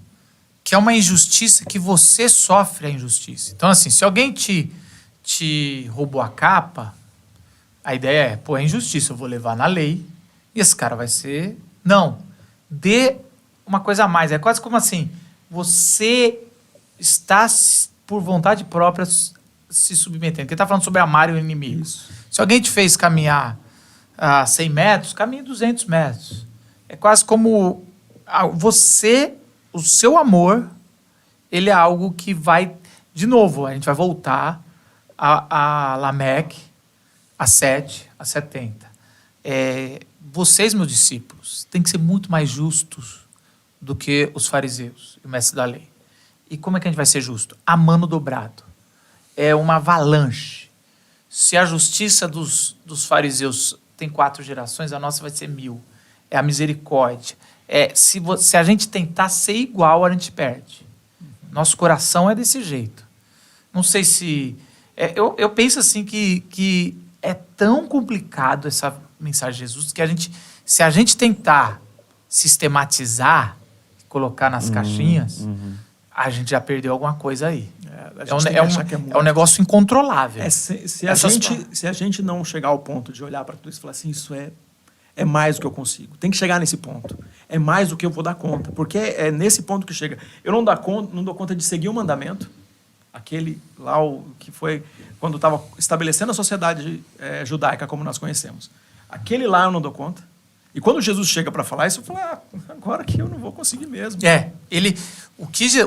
que é uma injustiça que você sofre a injustiça. Então, assim, se alguém te roubou a capa, a ideia é, é injustiça, eu vou levar na lei e esse cara vai ser... Não, dê uma coisa a mais. É quase como assim, você está, por vontade própria, se submetendo. Porque ele está falando sobre amar o inimigo. Isso. Se alguém te fez caminhar 100 metros, caminhe 200 metros. É quase como o seu amor, ele é algo que vai, de novo, a gente vai voltar a Lameque, a 7, a 70. Vocês, meus discípulos, têm que ser muito mais justos do que os fariseus e o mestre da lei. E como é que a gente vai ser justo? Amando dobrado. É uma avalanche. Se a justiça dos fariseus tem 4 gerações, a nossa vai ser 1000. É a misericórdia. Se a gente tentar ser igual, a gente perde. Nosso coração é desse jeito. Não sei se... eu penso assim que é tão complicado essa mensagem de Jesus que se a gente tentar sistematizar, colocar nas caixinhas, a gente já perdeu alguma coisa aí. É um negócio incontrolável. Se a gente não chegar ao ponto de olhar para tudo isso e falar assim, isso é mais do que eu consigo. Tem que chegar nesse ponto. É mais do que eu vou dar conta. Porque é nesse ponto que chega. Eu não dou conta de seguir o mandamento, aquele lá que foi quando estava estabelecendo a sociedade judaica como nós conhecemos. Aquele lá eu não dou conta. E quando Jesus chega para falar isso, eu falo, agora que eu não vou conseguir mesmo.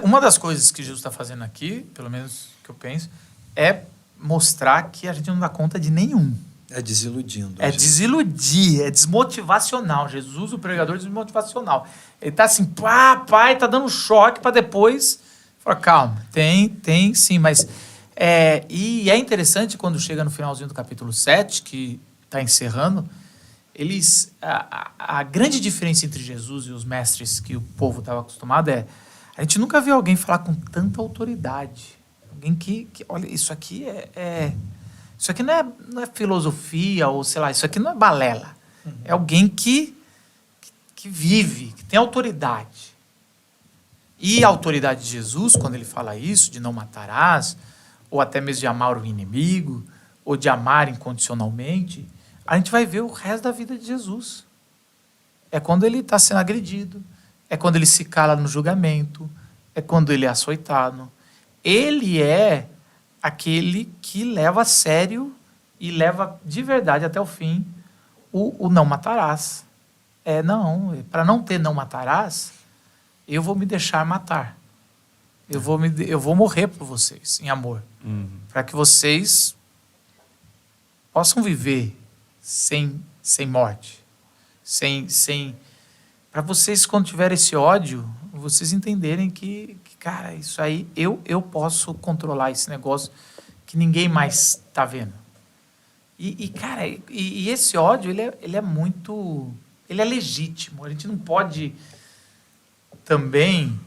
Uma das coisas que Jesus está fazendo aqui, pelo menos que eu penso, é mostrar que a gente não dá conta de nenhum. É desiludindo. É desiludir, é desmotivacional. Jesus, o pregador, desmotivacional. Ele está assim, pai, tá dando choque para depois... Fala, calma, tem sim, mas... E é interessante quando chega no finalzinho do capítulo 7, que está encerrando, a grande diferença entre Jesus e os mestres que o povo estava acostumado a gente nunca viu alguém falar com tanta autoridade. Alguém que olha, isso aqui isso aqui não é filosofia, ou sei lá, isso aqui não é balela. É alguém que vive, que tem autoridade. E a autoridade de Jesus, quando ele fala isso, de não matarás, ou até mesmo de amar o inimigo, ou de amar incondicionalmente, a gente vai ver o resto da vida de Jesus. É quando ele está sendo agredido, é quando ele se cala no julgamento, é quando ele é açoitado. Ele é aquele que leva a sério e leva de verdade até o fim o não matarás. Para não ter não matarás, eu vou me deixar matar. Eu vou morrer por vocês, em amor. Para que vocês possam viver sem sem morte, sem para vocês, quando tiver esse ódio, vocês entenderem que, cara, isso aí eu posso controlar esse negócio que ninguém mais está vendo. Cara, esse ódio, ele é muito... Ele é legítimo. A gente não pode também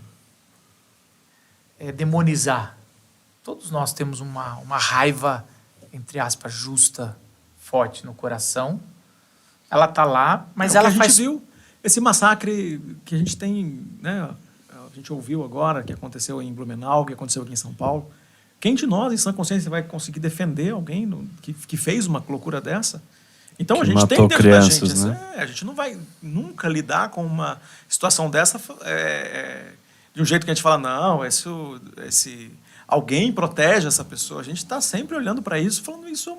demonizar. Todos nós temos uma raiva, entre aspas, justa, forte no coração. Ela está lá, mas ela a gente faz... viu esse massacre que a gente tem, né? A gente ouviu agora, que aconteceu em Blumenau, que aconteceu aqui em São Paulo. Quem de nós, em sã consciência, vai conseguir defender alguém que fez uma loucura dessa? Então, Que a gente tem matou dentro da crianças, gente... né? A gente não vai nunca lidar com uma situação dessa de um jeito que a gente fala, não, alguém protege essa pessoa. A gente está sempre olhando para isso, falando isso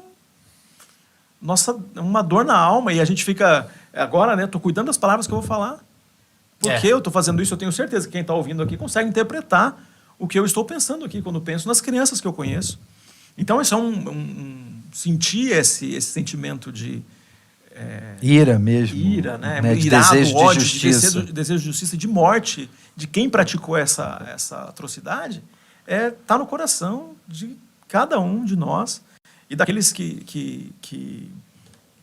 uma dor na alma, e a gente fica... Agora, né, estou cuidando das palavras que eu vou falar. Porque eu estou fazendo isso, eu tenho certeza que quem está ouvindo aqui consegue interpretar o que eu estou pensando aqui, quando penso nas crianças que eu conheço. Então, isso é sentir esse sentimento de... ira mesmo. Ira, né? De Irado, desejo ódio, de justiça. desejo de justiça, de morte, de quem praticou essa atrocidade, tá no coração de cada um de nós e daqueles que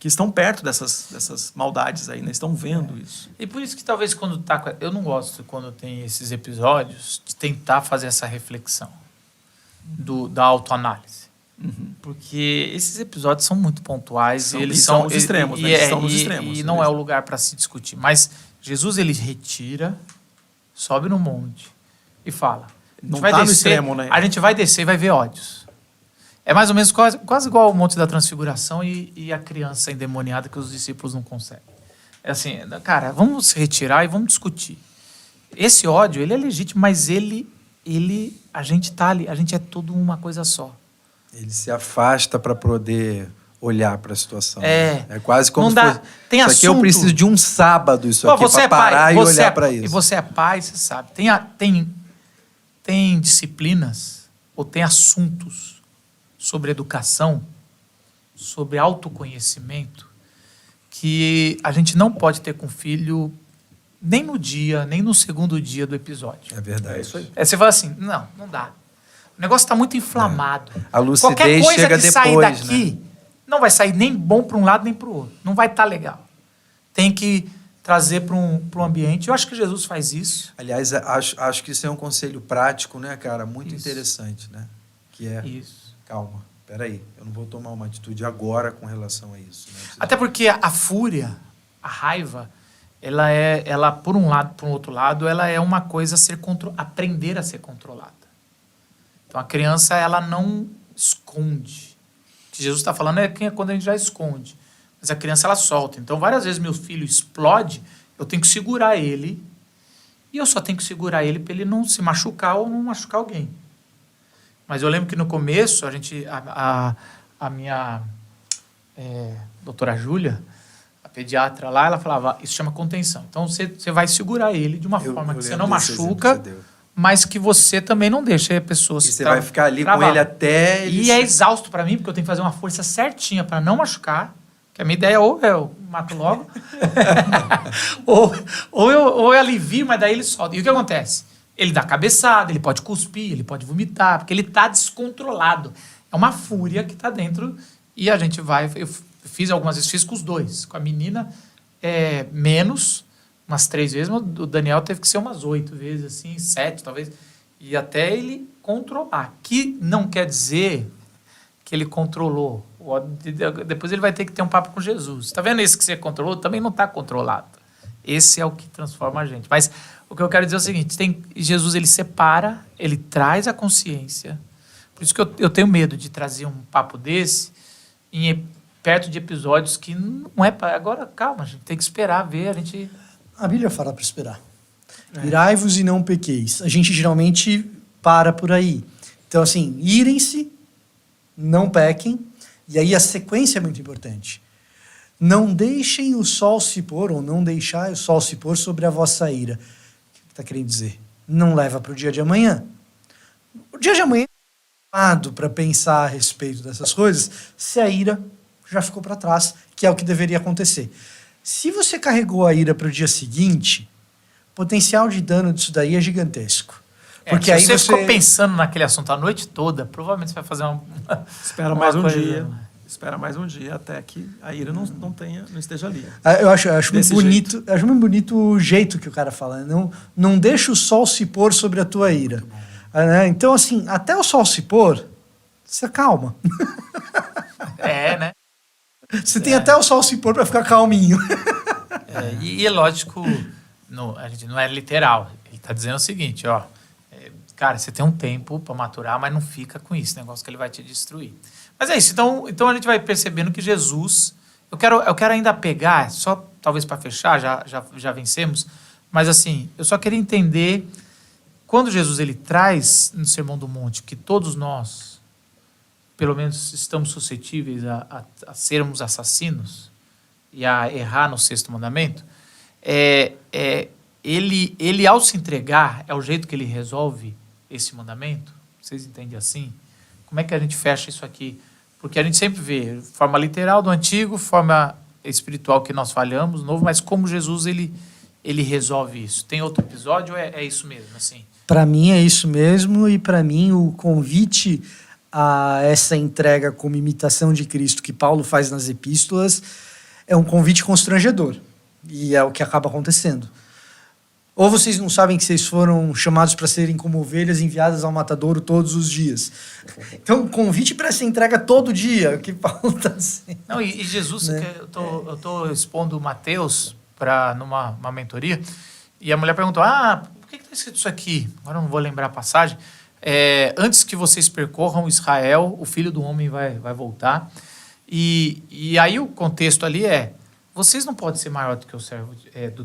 estão perto dessas maldades aí, né? Estão vendo isso. E por isso que talvez quando tá... Eu não gosto quando tem esses episódios de tentar fazer essa reflexão da autoanálise. Uhum. Porque esses episódios são muito pontuais. Eles são os extremos, né? Eles estão nos extremos. E não é o lugar para se discutir. Mas Jesus, ele retira, sobe no monte e fala. Não está no extremo, né? A gente vai descer e vai ver ódios. É mais ou menos quase igual ao Monte da Transfiguração e a criança endemoniada que os discípulos não conseguem. É assim, cara, vamos se retirar e vamos discutir. Esse ódio, ele é legítimo, mas a gente tá ali, a gente é tudo uma coisa só. Ele se afasta para poder olhar para a situação. É. É quase como Não se dá. fosse... Tem isso aqui eu assunto- preciso de um sábado, isso Pô, aqui, para parar e olhar para E isso. você é pai, você sabe. Tem disciplinas ou tem assuntos sobre educação, sobre autoconhecimento, que a gente não pode ter com o filho nem no dia, nem no segundo dia do episódio. É verdade. É isso aí. Aí você fala assim, não dá. O negócio está muito inflamado. A lucidez Qualquer coisa chega que sair depois, daqui não vai sair nem bom para um lado nem para o outro. Não vai estar legal. Tem que trazer para um ambiente. Eu acho que Jesus faz isso. Aliás, acho que isso é um conselho prático, né, cara? Muito Isso. interessante, né? Que é, Isso. calma, peraí, eu não vou tomar uma atitude agora com relação a isso. Né? Até porque a fúria, a raiva, ela por um lado, por um outro lado, ela é uma coisa aprender a ser controlada. Então a criança, ela não esconde. O que Jesus está falando é quando a gente já esconde. Mas a criança, ela solta. Então várias vezes meu filho explode, eu tenho que segurar ele. E eu só tenho que segurar ele para ele não se machucar ou não machucar alguém. Mas eu lembro que no começo, a minha doutora Júlia, a pediatra lá, ela falava, isso chama contenção. Então você vai segurar ele de uma forma que você não machuca, mas que você também não deixa a pessoa E se você vai ficar ali com ele até ele... E é exausto para mim, porque eu tenho que fazer uma força certinha para não machucar, que a minha ideia ou eu mato logo, ou eu alivio, mas daí ele solta. E o que acontece? Ele dá cabeçada, ele pode cuspir, ele pode vomitar, porque ele está descontrolado. É uma fúria que está dentro e a gente vai... Eu fiz algumas vezes, fiz com os dois. Com a menina, menos, umas 3 vezes, mas o Daniel teve que ser umas 8 vezes, assim, 7 talvez, e até ele controlar. Que não quer dizer que ele controlou. Depois ele vai ter que ter um papo com Jesus. Está vendo esse que você controlou? Também não está controlado. Esse é o que transforma a gente. Mas o que eu quero dizer é o seguinte, Jesus, ele separa, ele traz a consciência. Por isso que eu tenho medo de trazer um papo desse perto de episódios que não é para... Agora, calma, a gente tem que esperar, ver, a gente... A Bíblia fala para esperar. Irai-vos e não pequeis. A gente geralmente para por aí. Então, assim, irem-se, não pequem. E aí a sequência é muito importante. Não deixem o sol se pôr, ou não deixai o sol se pôr sobre a vossa ira. O que está querendo dizer? Não leva para o dia de amanhã. O dia de amanhã é para pensar a respeito dessas coisas, se a ira já ficou para trás, que é o que deveria acontecer. Se você carregou a ira para o dia seguinte, o potencial de dano disso daí é gigantesco. Porque se aí você ficou pensando naquele assunto a noite toda, provavelmente você vai fazer Espera mais um dia. Espera mais um dia até que a ira não esteja ali. Eu acho muito bonito. Acho muito bonito o jeito que o cara fala. Não deixa o sol se pôr sobre a tua ira. Então, assim, até o sol se pôr, se acalma. Né? Você tem até o sol se pôr para ficar calminho. E é lógico, a gente não é literal. Ele está dizendo o seguinte, ó. Cara, você tem um tempo para maturar, mas não fica com isso, negócio que ele vai te destruir. Mas é isso. Então a gente vai percebendo que Jesus... Eu quero ainda pegar, só talvez para fechar, já vencemos, mas assim, eu só queria entender, quando Jesus ele traz no Sermão do Monte que todos nós, pelo menos, estamos suscetíveis a sermos assassinos e a errar no 6º mandamento, ele, ao se entregar, é o jeito que ele resolve esse mandamento? Vocês entendem assim? Como é que a gente fecha isso aqui? Porque a gente sempre vê forma literal do antigo, forma espiritual que nós falhamos, novo, mas como Jesus ele resolve isso? Tem outro episódio ou é isso mesmo? Assim? Para mim é isso mesmo, e para mim o convite a essa entrega como imitação de Cristo que Paulo faz nas epístolas é um convite constrangedor, e é o que acaba acontecendo. Ou vocês não sabem que vocês foram chamados para serem como ovelhas enviadas ao matadouro todos os dias. Então, convite para essa entrega todo dia, que Paulo está sendo. Não, e Jesus, né? Eu estou expondo Mateus numa mentoria, e a mulher perguntou, por que está escrito isso aqui? Agora eu não vou lembrar a passagem. Antes que vocês percorram Israel, o Filho do Homem vai voltar. E aí o contexto ali vocês não podem ser maior do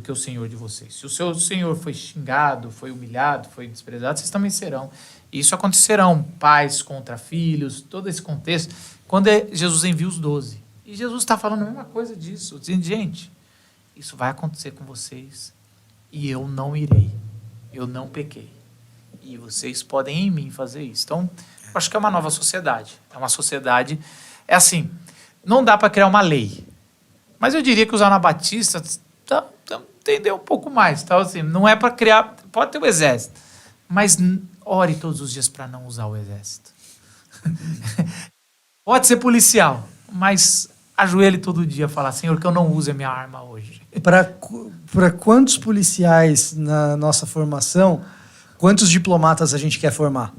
que o Senhor de vocês. Se o seu Senhor foi xingado, foi humilhado, foi desprezado, vocês também serão. E isso acontecerão, pais contra filhos, todo esse contexto, quando Jesus envia os 12. E Jesus está falando a mesma coisa disso, dizendo, gente, isso vai acontecer com vocês e eu não irei, eu não pequei. E vocês podem em mim fazer isso. Então, eu acho que é uma nova sociedade. É uma sociedade, assim, não dá para criar uma lei. Mas eu diria que os anabatistas entender um pouco mais. Então, assim, não é para criar... Pode ter o exército, mas ore todos os dias para não usar o exército. Pode ser policial, mas ajoelhe todo dia e fala, Senhor, que eu não use a minha arma hoje. Para quantos policiais na nossa formação, quantos diplomatas a gente quer formar?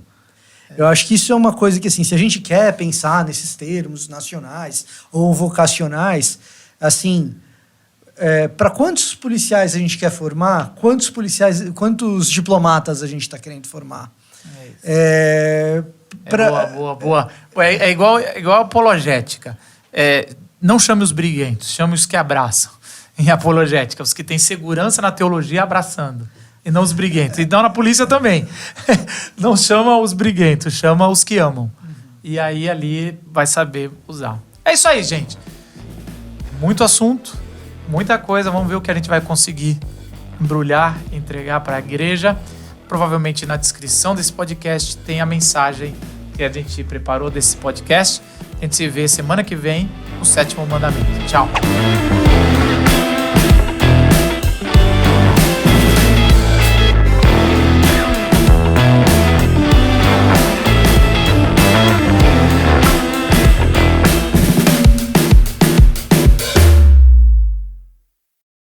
Eu acho que isso é uma coisa que, assim, se a gente quer pensar nesses termos nacionais ou vocacionais, assim, para quantos policiais a gente quer formar? Quantos diplomatas a gente está querendo formar? Boa. É igual apologética. Não chame os briguentos, chame os que abraçam. Em apologética, os que têm segurança na teologia abraçando. E não os briguentos. Então, na polícia também. Não chama os briguentos, chama os que amam. E aí, ali, vai saber usar. É isso aí, gente. Muito assunto, muita coisa. Vamos ver o que a gente vai conseguir embrulhar, entregar para a igreja. Provavelmente, na descrição desse podcast, tem a mensagem que a gente preparou desse podcast. A gente se vê semana que vem no 7º mandamento. Tchau.